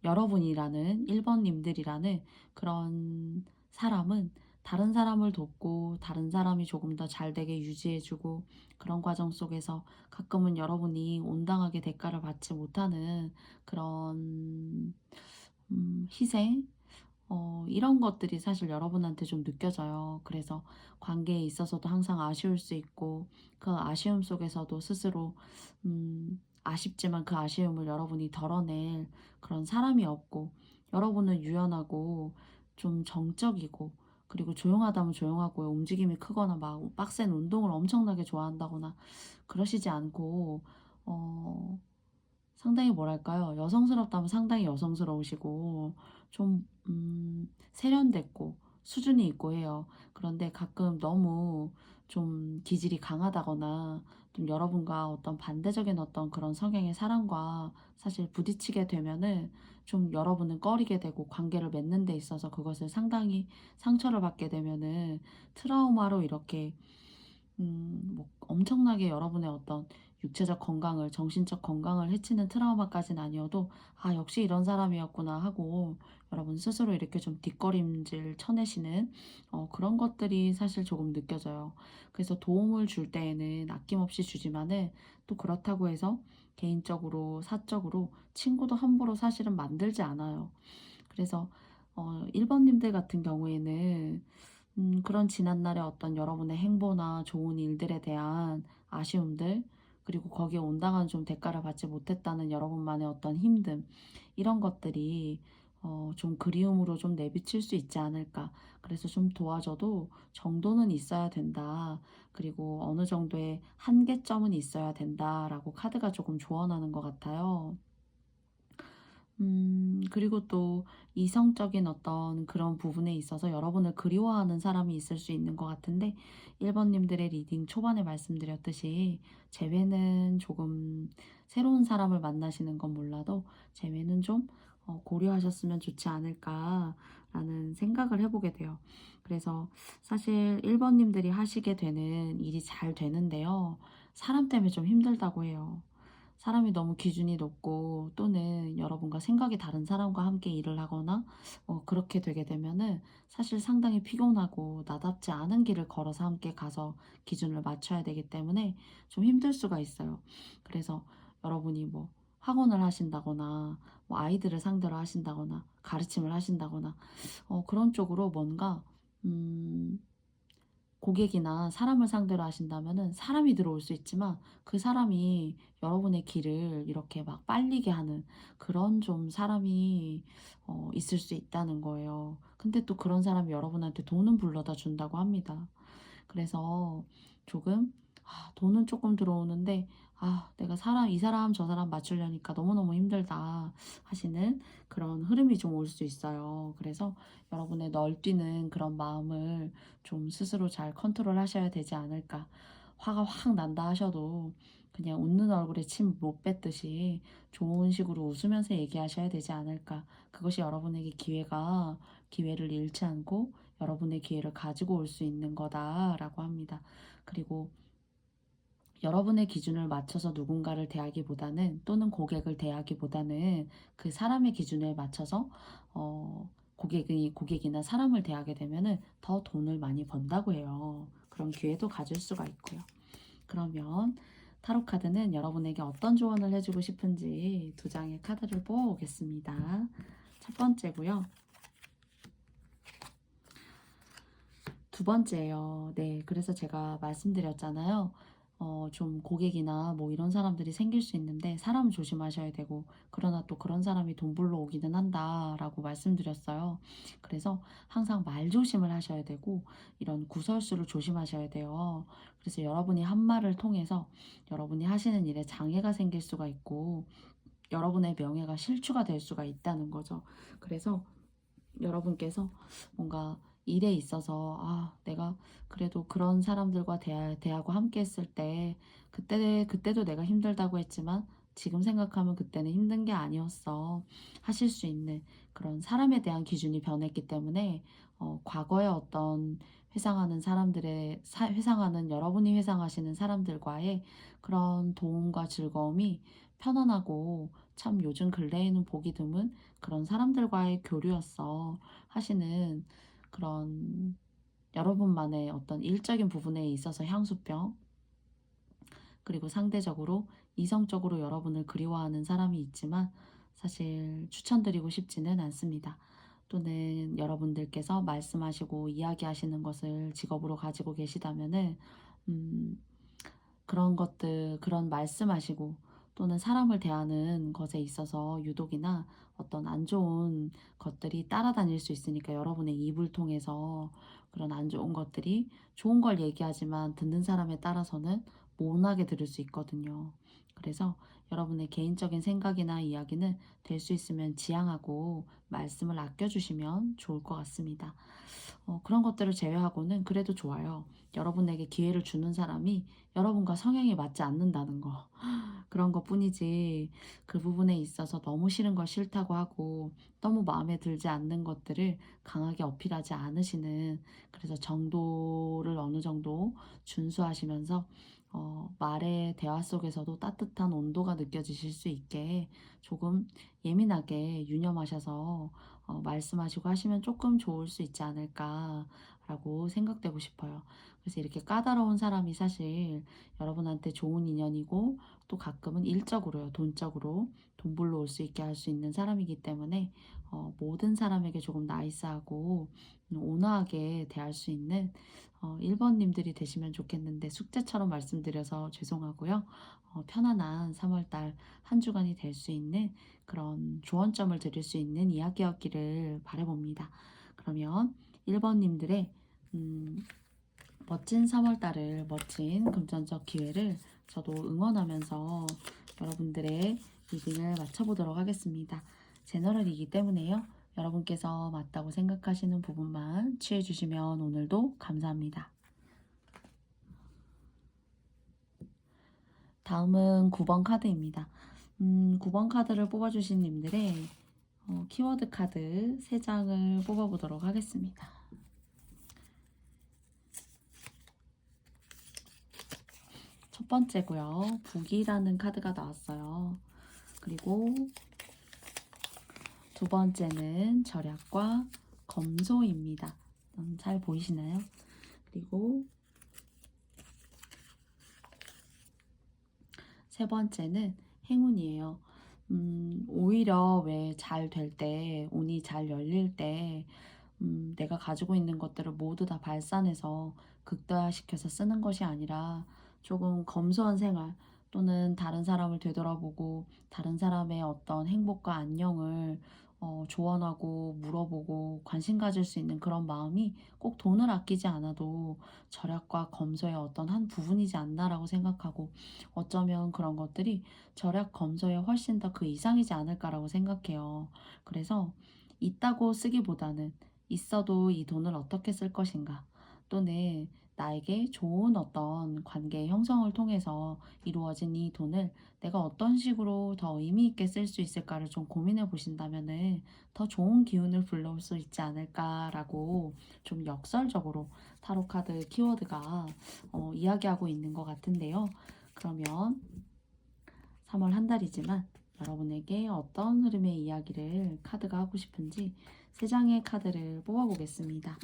여러분이라는 1번님들이라는 그런 사람은 다른 사람을 돕고 다른 사람이 조금 더 잘 되게 유지해주고 그런 과정 속에서 가끔은 여러분이 온당하게 대가를 받지 못하는 그런 희생 이런 것들이 사실 여러분한테 좀 느껴져요. 그래서 관계에 있어서도 항상 아쉬울 수 있고 그 아쉬움 속에서도 스스로 아쉽지만 그 아쉬움을 여러분이 덜어낼 그런 사람이 없고 여러분은 유연하고 좀 정적이고 그리고 조용하다면 조용하고요. 움직임이 크거나 막 빡센 운동을 엄청나게 좋아한다거나 그러시지 않고 어 상당히 뭐랄까요? 여성스럽다면 상당히 여성스러우시고 좀 세련됐고 수준이 있고 해요. 그런데 가끔 너무 좀 기질이 강하다거나 좀 여러분과 어떤 반대적인 어떤 그런 성향의 사람과 사실 부딪히게 되면은 좀 여러분은 꺼리게 되고 관계를 맺는 데 있어서 그것을 상당히 상처를 받게 되면은 트라우마로 이렇게 뭐 엄청나게 여러분의 어떤 육체적 건강을 정신적 건강을 해치는 트라우마까지는 아니어도 '아 역시 이런 사람이었구나.' 하고 여러분 스스로 이렇게 좀 뒷걸음질 쳐내시는 그런 것들이 사실 조금 느껴져요. 그래서 도움을 줄 때에는 아낌없이 주지만은 또 그렇다고 해서 개인적으로 사적으로 친구도 함부로 사실은 만들지 않아요. 그래서 1 번님들 같은 경우에는 그런 지난날의 어떤 여러분의 행보나 좋은 일들에 대한 아쉬움들, 그리고 거기에 온당한 좀 대가를 받지 못했다는 여러분만의 어떤 힘듦, 이런 것들이 좀 그리움으로 좀 내비칠 수 있지 않을까. 그래서 좀 도와줘도 정도는 있어야 된다. 그리고 어느 정도의 한계점은 있어야 된다라고 카드가 조금 조언하는 것 같아요. 그리고 또 이성적인 어떤 그런 부분에 있어서 여러분을 그리워하는 사람이 있을 수 있는 것 같은데 1 번님들의 리딩 초반에 말씀드렸듯이 재회는 조금 새로운 사람을 만나시는 건 몰라도 재회는 좀 고려하셨으면 좋지 않을까라는 생각을 해 보게 돼요. 그래서 사실 1 번님들이 하시게 되는 일이 잘 되는데요. 사람 때문에 좀 힘들다고 해요. 사람이 너무 기준이 높고 또는 여러분과 생각이 다른 사람과 함께 일을 하거나 그렇게 되게 되면은 사실 상당히 피곤하고 나답지 않은 길을 걸어서 함께 가서 기준을 맞춰야 되기 때문에 좀 힘들 수가 있어요. 그래서 여러분이 뭐 학원을 하신다거나 뭐 아이들을 상대로 하신다거나 가르침을 하신다거나 그런 쪽으로 뭔가 음 고객이나 사람을 상대로 하신다면은 사람이 들어올 수 있지만 그 사람이 여러분의 길을 이렇게 막 빨리게 하는 그런 좀 사람이 있을 수 있다는 거예요. 근데 또 그런 사람이 여러분한테 돈은 불러다 준다고 합니다. 그래서 조금 돈은 조금 들어오는데 '내가 사람 이 사람 저 사람 맞추려니까 너무너무 힘들다.' 하시는 그런 흐름이 좀 올 수 있어요. 그래서 여러분의 널뛰는 그런 마음을 좀 스스로 잘 컨트롤하셔야 되지 않을까. 화가 확 난다 하셔도 그냥 웃는 얼굴에 침 못 뱉듯이 좋은 식으로 웃으면서 얘기하셔야 되지 않을까. 그것이 여러분에게 기회를 잃지 않고 여러분의 기회를 가지고 올 수 있는 거다라고 합니다. 그리고 여러분의 기준을 맞춰서 누군가를 대하기보다는 또는 고객을 대하기보다는 그 사람의 기준에 맞춰서 고객이나 사람을 대하게 되면은 더 돈을 많이 번다고 해요. 그런 기회도 가질 수가 있고요. 그러면 타로 카드는 여러분에게 어떤 조언을 해주고 싶은지 두 장의 카드를 뽑아보겠습니다. 첫 번째고요. 두 번째예요. 네. 그래서 제가 말씀드렸잖아요. 좀 고객이나 뭐 이런 사람들이 생길 수 있는데 사람은 조심하셔야 되고 그러나 또 그런 사람이 돈 벌러 오기는 한다라고 말씀드렸어요. 그래서 항상 말조심을 하셔야 되고 이런 구설수를 조심하셔야 돼요. 그래서 여러분이 한 말을 통해서 여러분이 하시는 일에 장애가 생길 수가 있고 여러분의 명예가 실추가 될 수가 있다는 거죠. 그래서 여러분께서 뭔가 일에 있어서 내가 그래도 그런 사람들과 대하고 함께 했을 때 그때도 내가 힘들다고 했지만 지금 생각하면 그때는 힘든 게 아니었어 하실 수 있는 그런 사람에 대한 기준이 변했기 때문에 과거의 어떤 회상하는 여러분이 회상하시는 사람들과의 그런 도움과 즐거움이 편안하고 참 요즘 근래에는 보기 드문 그런 사람들과의 교류였어 하시는 그런 여러분만의 어떤 일적인 부분에 있어서 향수병, 그리고 상대적으로 이성적으로 여러분을 그리워하는 사람이 있지만 사실 추천드리고 싶지는 않습니다. 또는 여러분들께서 말씀하시고 이야기하시는 것을 직업으로 가지고 계시다면은 음, 그런 말씀하시고 또는 사람을 대하는 것에 있어서 유독이나 어떤 안 좋은 것들이 따라다닐 수 있으니까 여러분의 입을 통해서 그런 안 좋은 것들이 좋은 걸 얘기하지만 듣는 사람에 따라서는 모나게 들을 수 있거든요. 그래서 여러분의 개인적인 생각이나 이야기는 될 수 있으면 지양하고 말씀을 아껴주시면 좋을 것 같습니다. 그런 것들을 제외하고는 그래도 좋아요. 여러분에게 기회를 주는 사람이 여러분과 성향이 맞지 않는다는 거. 그런 것뿐이지 그 부분에 있어서 너무 싫은 걸 싫다고 하고 너무 마음에 들지 않는 것들을 강하게 어필하지 않으시는, 그래서 정도를 어느 정도 준수하시면서 말의 대화 속에서도 따뜻한 온도가 느껴지실 수 있게 조금 예민하게 유념하셔서 말씀하시고 하시면 조금 좋을 수 있지 않을까라고 생각되고 싶어요. 그래서 이렇게 까다로운 사람이 사실 여러분한테 좋은 인연이고 또 가끔은 일적으로요, 돈적으로 돈벌러 올 수 있게 할 수 있는 사람이기 때문에 모든 사람에게 조금 나이스하고 온화하게 대할 수 있는 1번님들이 되시면 좋겠는데 숙제처럼 말씀드려서 죄송하고요. 편안한 3월달 한 주간이 될 수 있는 그런 조언점을 드릴 수 있는 이야기였기를 바라봅니다. 그러면 1번님들의 멋진 3월달을, 멋진 금전적 기회를 저도 응원하면서 여러분들의 리딩을 마쳐보도록 하겠습니다. 제너럴이기 때문에요. 여러분께서 맞다고 생각하시는 부분만 취해주시면 오늘도 감사합니다. 다음은 9번 카드입니다. 9번 카드를 뽑아주신 님들의 키워드 카드 3장을 뽑아보도록 하겠습니다. 첫 번째고요. 북이라는 카드가 나왔어요. 그리고 두 번째는 절약과 검소입니다. 잘 보이시나요? 그리고 세 번째는 행운이에요. 오히려 왜 잘 될 때, 운이 잘 열릴 때, 내가 가지고 있는 것들을 모두 다 발산해서 극대화시켜서 쓰는 것이 아니라 조금 검소한 생활 또는 다른 사람을 되돌아보고 다른 사람의 어떤 행복과 안녕을 조언하고 물어보고 관심 가질 수 있는 그런 마음이 꼭 돈을 아끼지 않아도 절약과 검소의 어떤 한 부분이지 않나라고 생각하고, 어쩌면 그런 것들이 절약 검소의 훨씬 더 그 이상이지 않을까라고 생각해요. 그래서 있다고 쓰기보다는 있어도 이 돈을 어떻게 쓸 것인가, 또는 나에게 좋은 어떤 관계 형성을 통해서 이루어진 이 돈을 내가 어떤 식으로 더 의미 있게 쓸 수 있을까를 좀 고민해 보신다면은 더 좋은 기운을 불러올 수 있지 않을까라고 좀 역설적으로 타로 카드 키워드가 이야기하고 있는 것 같은데요. 그러면 3월 한 달이지만 여러분에게 어떤 흐름의 이야기를 카드가 하고 싶은지 3장의 카드를 뽑아보겠습니다.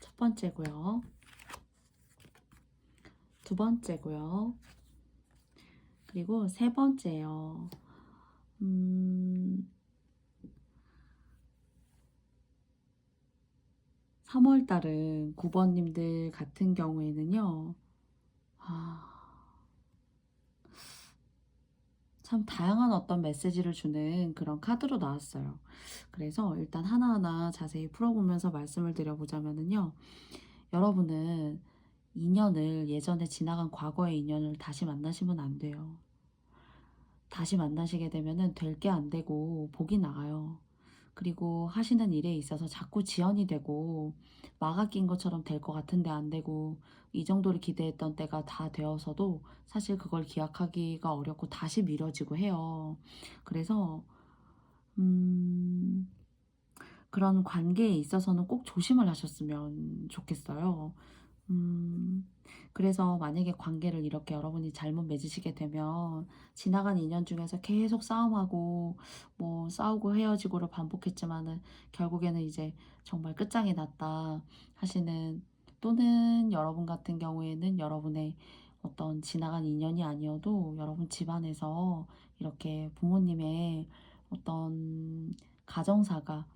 첫 번째고요. 두 번째고요. 그리고 세 번째요. 3월 달은 9번님들 같은 경우에는요. 참 다양한 어떤 메시지를 주는 그런 카드로 나왔어요. 그래서 일단 하나하나 자세히 풀어보면서 말씀을 드려보자면요. 여러분은 인연을, 예전에 지나간 과거의 인연을 다시 만나시면 안 돼요. 다시 만나시게 되면은 될 게 안 되고 복이 나가요. 그리고 하시는 일에 있어서 자꾸 지연이 되고 막아 낀 것처럼 될 것 같은데 안 되고, 이 정도를 기대했던 때가 다 되어서도 사실 그걸 기약하기가 어렵고 다시 미뤄지고 해요. 그래서 그런 관계에 있어서는 꼭 조심을 하셨으면 좋겠어요. 그래서 만약에 관계를 이렇게 여러분이 잘못 맺으시게 되면 지나간 인연 중에서 계속 싸움하고 뭐 싸우고 헤어지고를 반복했지만은 결국에는 이제 정말 끝장이 났다 하시는, 또는 여러분 같은 경우에는 여러분의 어떤 지나간 인연이 아니어도 여러분 집안에서 이렇게 부모님의 어떤 가정사가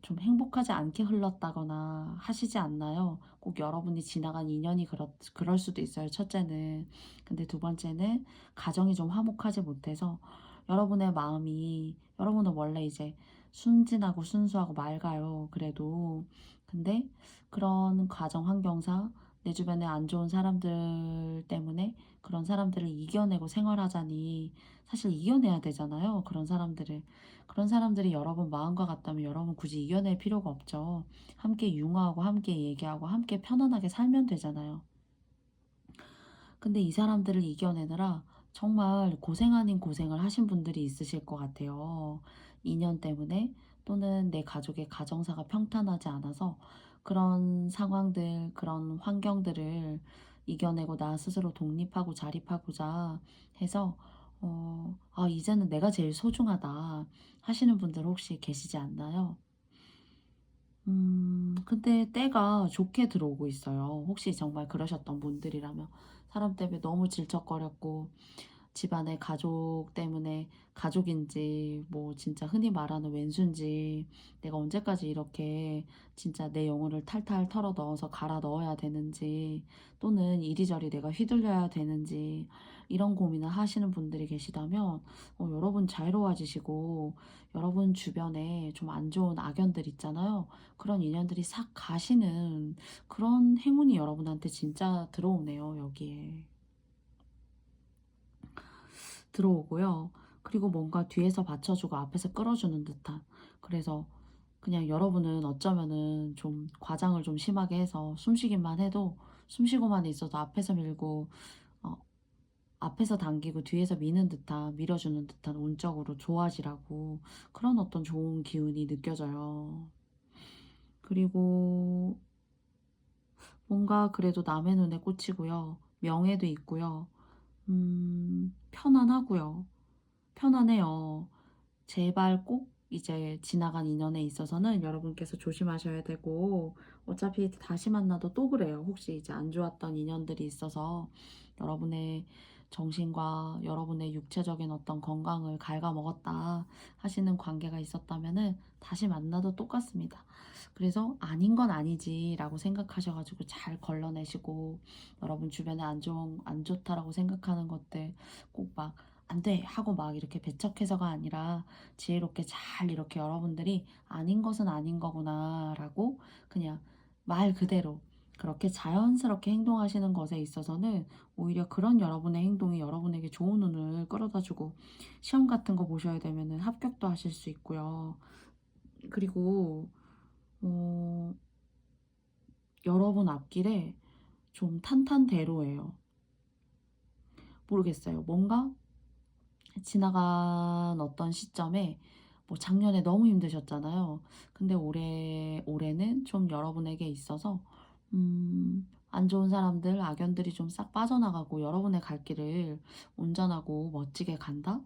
좀 행복하지 않게 흘렀다거나 하시지 않나요? 꼭 여러분이 지나간 인연이 그럴 수도 있어요, 첫째는. 근데 두 번째는 가정이 좀 화목하지 못해서 여러분의 마음이, 여러분은 원래 이제 순진하고 순수하고 맑아요. 그래도. 근데 그런 가정 환경상 내 주변에 안 좋은 사람들 때문에 그런 사람들을 이겨내고 생활하자니, 사실 이겨내야 되잖아요. 그런 사람들을. 그런 사람들이 여러분 마음과 같다면 여러분 굳이 이겨낼 필요가 없죠. 함께 융화하고 함께 얘기하고 함께 편안하게 살면 되잖아요. 근데 이 사람들을 이겨내느라 정말 고생 아닌 고생을 하신 분들이 있으실 것 같아요. 인연 때문에, 또는 내 가족의 가정사가 평탄하지 않아서 그런 상황들, 그런 환경들을 이겨내고 나 스스로 독립하고 자립하고자 해서 이제는 내가 제일 소중하다 하시는 분들 혹시 계시지 않나요? 근데 때가 좋게 들어오고 있어요. 혹시 정말 그러셨던 분들이라면. 사람 때문에 너무 질척거렸고, 집안의 가족 때문에, 가족인지 뭐 진짜 흔히 말하는 왼수인지, 내가 언제까지 이렇게 진짜 내 영혼을 탈탈 털어 넣어서 갈아 넣어야 되는지, 또는 이리저리 내가 휘둘려야 되는지, 이런 고민을 하시는 분들이 계시다면 여러분 자유로워지시고, 여러분 주변에 좀 안 좋은 악연들 있잖아요. 그런 인연들이 싹 가시는 그런 행운이 여러분한테 진짜 들어오네요, 여기에. 들어오고요. 그리고 뭔가 뒤에서 받쳐주고 앞에서 끌어주는 듯한. 그래서 그냥 여러분은 어쩌면은 좀 과장을 좀 심하게 해서 숨쉬기만 해도, 숨쉬고만 있어도 앞에서 밀고, 어, 앞에서 당기고 뒤에서 미는 듯한, 밀어주는 듯한 운적으로 좋아지라고, 그런 어떤 좋은 기운이 느껴져요. 그리고 뭔가 그래도 남의 눈에 꽂히고요. 명예도 있고요. 편안하고요. 편안해요. 제발 꼭 이제 지나간 인연에 있어서는 여러분께서 조심하셔야 되고, 어차피 다시 만나도 또 그래요. 혹시 이제 안 좋았던 인연들이 있어서 여러분의 정신과 여러분의 육체적인 어떤 건강을 갉아먹었다 하시는 관계가 있었다면은 다시 만나도 똑같습니다. 그래서 아닌 건 아니지라고 생각하셔가지고 잘 걸러내시고, 여러분 주변에 안 좋다라고 생각하는 것들 꼭 막 안 돼 하고 막 이렇게 배척해서가 아니라, 지혜롭게 잘 이렇게 여러분들이 아닌 것은 아닌 거구나라고 그냥 말 그대로 그렇게 자연스럽게 행동하시는 것에 있어서는 오히려 그런 여러분의 행동이 여러분에게 좋은 운을 끌어다 주고, 시험 같은 거 보셔야 되면은 합격도 하실 수 있고요. 그리고 어, 여러분 앞길에 좀 탄탄대로예요. 모르겠어요. 뭔가 지나간 어떤 시점에, 뭐 작년에 너무 힘드셨잖아요. 근데 올해는 좀 여러분에게 있어서 안 좋은 사람들, 악연들이 좀 싹 빠져나가고 여러분의 갈 길을 온전하고 멋지게 간다?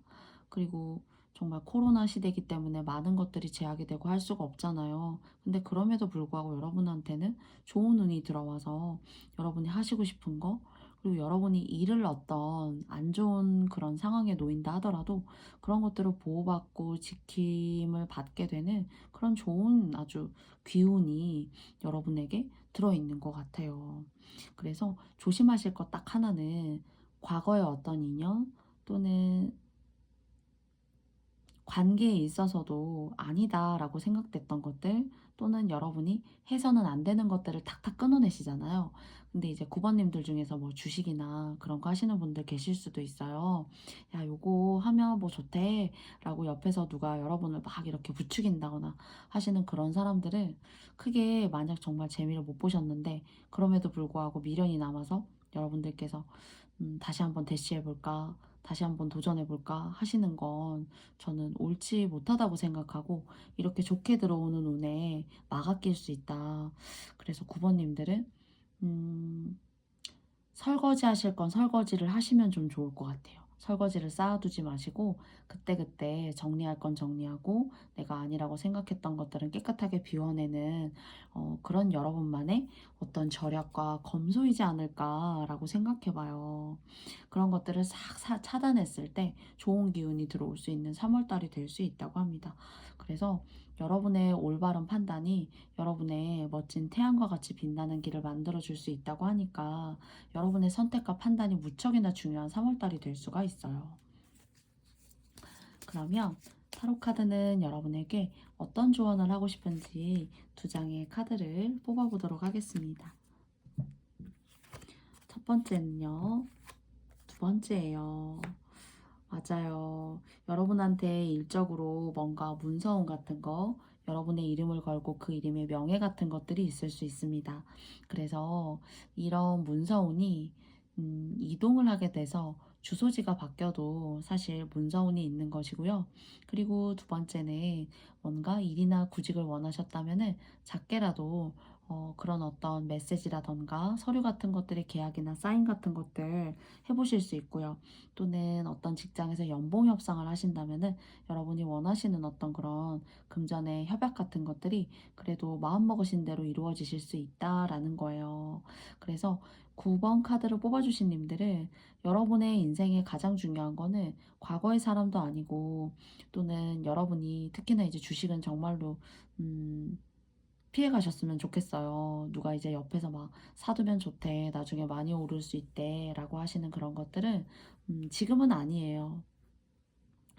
그리고 정말 코로나 시대이기 때문에 많은 것들이 제약이 되고 할 수가 없잖아요. 근데 그럼에도 불구하고 여러분한테는 좋은 운이 들어와서 여러분이 하시고 싶은 거, 그리고 여러분이 일을 어떤 안 좋은 그런 상황에 놓인다 하더라도 그런 것들을 보호받고 지킴을 받게 되는 그런 좋은 아주 귀운이 여러분에게 들어있는 것 같아요. 그래서 조심하실 것 딱 하나는, 과거의 어떤 인연 또는 관계에 있어서도 아니다라고 생각됐던 것들, 또는 여러분이 해서는 안 되는 것들을 탁탁 끊어내시잖아요. 근데 이제 9번님들 중에서 뭐 주식이나 그런 거 하시는 분들 계실 수도 있어요. 야, 요거 하면 뭐 좋대 라고 옆에서 누가 여러분을 막 이렇게 부추긴다거나 하시는 그런 사람들은, 크게 만약 정말 재미를 못 보셨는데 그럼에도 불구하고 미련이 남아서 여러분들께서 다시 한번 대시해볼까, 다시 한번 도전해볼까 하시는 건 저는 옳지 못하다고 생각하고, 이렇게 좋게 들어오는 운에 막아낄 수 있다. 그래서 9번님들은 설거지 하실 건 설거지를 하시면 좀 좋을 것 같아요. 설거지를 쌓아두지 마시고 그때그때 정리할 건 정리하고, 내가 아니라고 생각했던 것들은 깨끗하게 비워내는 그런 여러분만의 어떤 절약과 검소이지 않을까라고 생각해봐요. 그런 것들을 싹 차단했을 때 좋은 기운이 들어올 수 있는 3월달이 될 수 있다고 합니다. 그래서 여러분의 올바른 판단이 여러분의 멋진 태양과 같이 빛나는 길을 만들어 줄 수 있다고 하니까, 여러분의 선택과 판단이 무척이나 중요한 3월달이 될 수가 있어요. 그러면 타로 카드는 여러분에게 어떤 조언을 하고 싶은지 두 장의 카드를 뽑아보도록 하겠습니다. 첫 번째는요, 두 번째예요. 맞아요. 여러분한테 일적으로 뭔가 문서운 같은 거, 여러분의 이름을 걸고 그 이름의 명예 같은 것들이 있을 수 있습니다. 그래서 이런 문서운이 이동을 하게 돼서 주소지가 바뀌어도 사실 문서운이 있는 것이고요. 그리고 두 번째는 뭔가 일이나 구직을 원하셨다면은 작게라도 그런 어떤 메시지라던가 서류 같은 것들의 계약이나 사인 같은 것들 해보실 수 있고요. 또는 어떤 직장에서 연봉 협상을 하신다면은 여러분이 원하시는 어떤 그런 금전의 협약 같은 것들이 그래도 마음먹으신 대로 이루어지실 수 있다라는 거예요. 그래서 9번 카드를 뽑아주신 님들은 여러분의 인생에 가장 중요한 거는 과거의 사람도 아니고 또는 여러분이 특히나 이제 주식은 정말로 음, 피해 가셨으면 좋겠어요. 누가 이제 옆에서 막 사두면 좋대, 나중에 많이 오를 수 있대 라고 하시는 그런 것들은 지금은 아니에요.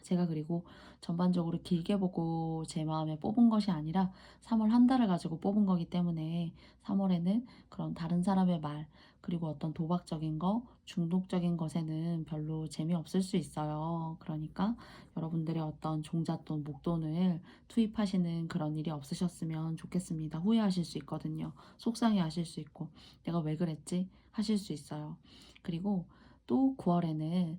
제가 그리고 전반적으로 길게 보고 제 마음에 뽑은 것이 아니라 3월 한 달을 가지고 뽑은 거기 때문에 3월에는 그런 다른 사람의 말, 그리고 어떤 도박적인 거, 중독적인 것에는 별로 재미없을 수 있어요. 그러니까 여러분들의 어떤 종잣돈, 목돈을 투입하시는 그런 일이 없으셨으면 좋겠습니다. 후회하실 수 있거든요. 속상해 하실 수 있고, 내가 왜 그랬지? 하실 수 있어요. 그리고 또 9월에는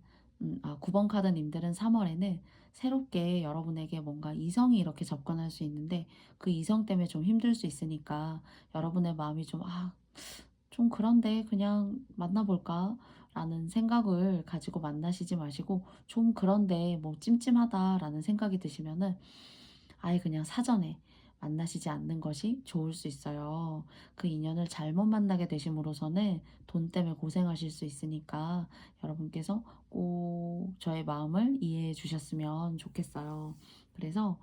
9번 카드님들은 3월에는 새롭게 여러분에게 뭔가 이성이 이렇게 접근할 수 있는데 그 이성 때문에 좀 힘들 수 있으니까 여러분의 마음이 좀 그런데 그냥 만나볼까? 라는 생각을 가지고 만나시지 마시고 좀 그런데 뭐 찜찜하다라는 생각이 드시면은 아예 그냥 사전에 만나시지 않는 것이 좋을 수 있어요. 그 인연을 잘못 만나게 되심으로서는 돈 때문에 고생하실 수 있으니까 여러분께서 꼭 저의 마음을 이해해 주셨으면 좋겠어요. 그래서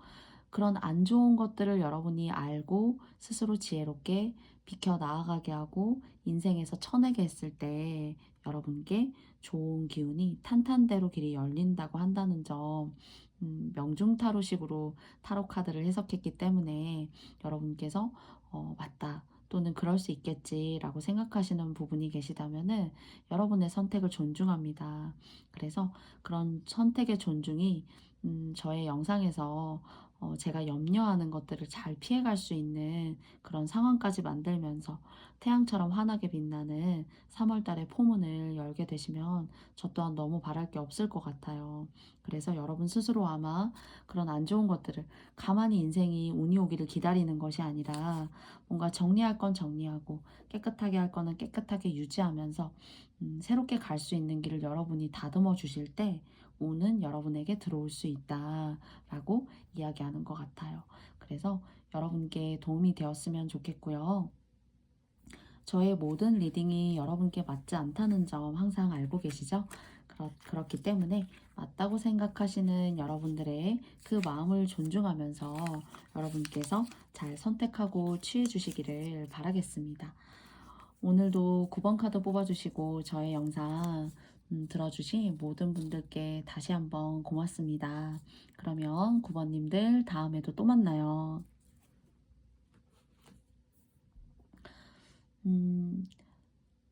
그런 안 좋은 것들을 여러분이 알고 스스로 지혜롭게 비켜 나아가게 하고 인생에서 쳐내게 했을 때 여러분께 좋은 기운이 탄탄대로 길이 열린다고 한다는 점, 명중타로식으로 타로 카드를 해석했기 때문에 여러분께서 맞다 또는 그럴 수 있겠지라고 생각하시는 부분이 계시다면은 여러분의 선택을 존중합니다. 그래서 그런 선택의 존중이 저의 영상에서 제가 염려하는 것들을 잘 피해갈 수 있는 그런 상황까지 만들면서 태양처럼 환하게 빛나는 3월 달의 포문을 열게 되시면 저 또한 너무 바랄 게 없을 것 같아요. 그래서 여러분 스스로 아마 그런 안 좋은 것들을 가만히 인생이 운이 오기를 기다리는 것이 아니라 뭔가 정리할 건 정리하고 깨끗하게 할 거는 깨끗하게 유지하면서 새롭게 갈 수 있는 길을 여러분이 다듬어 주실 때 운은 여러분에게 들어올 수 있다라고 이야기하는 것 같아요. 그래서 여러분께 도움이 되었으면 좋겠고요. 저의 모든 리딩이 여러분께 맞지 않다는 점 항상 알고 계시죠? 그렇기 때문에 맞다고 생각하시는 여러분들의 그 마음을 존중하면서 여러분께서 잘 선택하고 취해 주시기를 바라겠습니다. 오늘도 9번 카드 뽑아주시고 저의 영상 들어주신 모든 분들께 다시 한번 고맙습니다. 그러면 9번님들 다음에도 또 만나요. 음,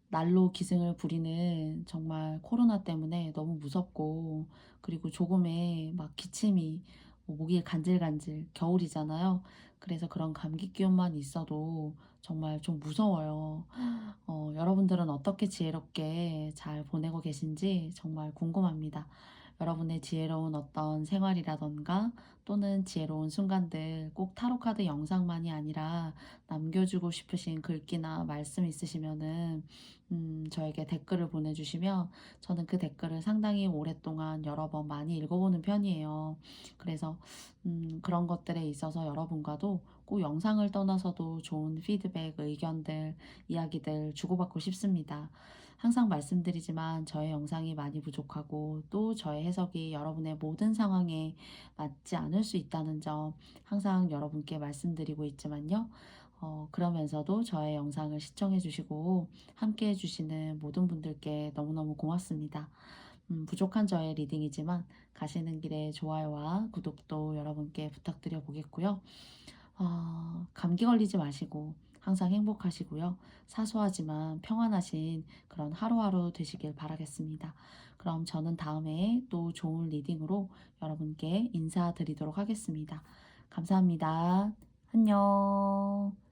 날로 기승을 부리는 정말 코로나 때문에 너무 무섭고 그리고 조금의 막 기침이 목이 간질간질 겨울이잖아요. 그래서 그런 감기 기운만 있어도 정말 좀 무서워요. 여러분들은 어떻게 지혜롭게 잘 보내고 계신지 정말 궁금합니다. 여러분의 지혜로운 어떤 생활이라던가 또는 지혜로운 순간들 꼭 타로카드 영상만이 아니라 남겨주고 싶으신 글귀나 말씀 있으시면은 저에게 댓글을 보내주시면 저는 그 댓글을 상당히 오랫동안 여러 번 많이 읽어보는 편이에요. 그래서 그런 것들에 있어서 여러분과도 꼭 영상을 떠나서도 좋은 피드백, 의견들, 이야기들 주고받고 싶습니다. 항상 말씀드리지만 저의 영상이 많이 부족하고 또 저의 해석이 여러분의 모든 상황에 맞지 않을 수 있다는 점 항상 여러분께 말씀드리고 있지만요. 그러면서도 저의 영상을 시청해 주시고 함께 해주시는 모든 분들께 너무너무 고맙습니다. 부족한 저의 리딩이지만 가시는 길에 좋아요와 구독도 여러분께 부탁드려 보겠고요. 감기 걸리지 마시고 항상 행복하시고요. 사소하지만 평안하신 그런 하루하루 되시길 바라겠습니다. 그럼 저는 다음에 또 좋은 리딩으로 여러분께 인사드리도록 하겠습니다. 감사합니다. 안녕.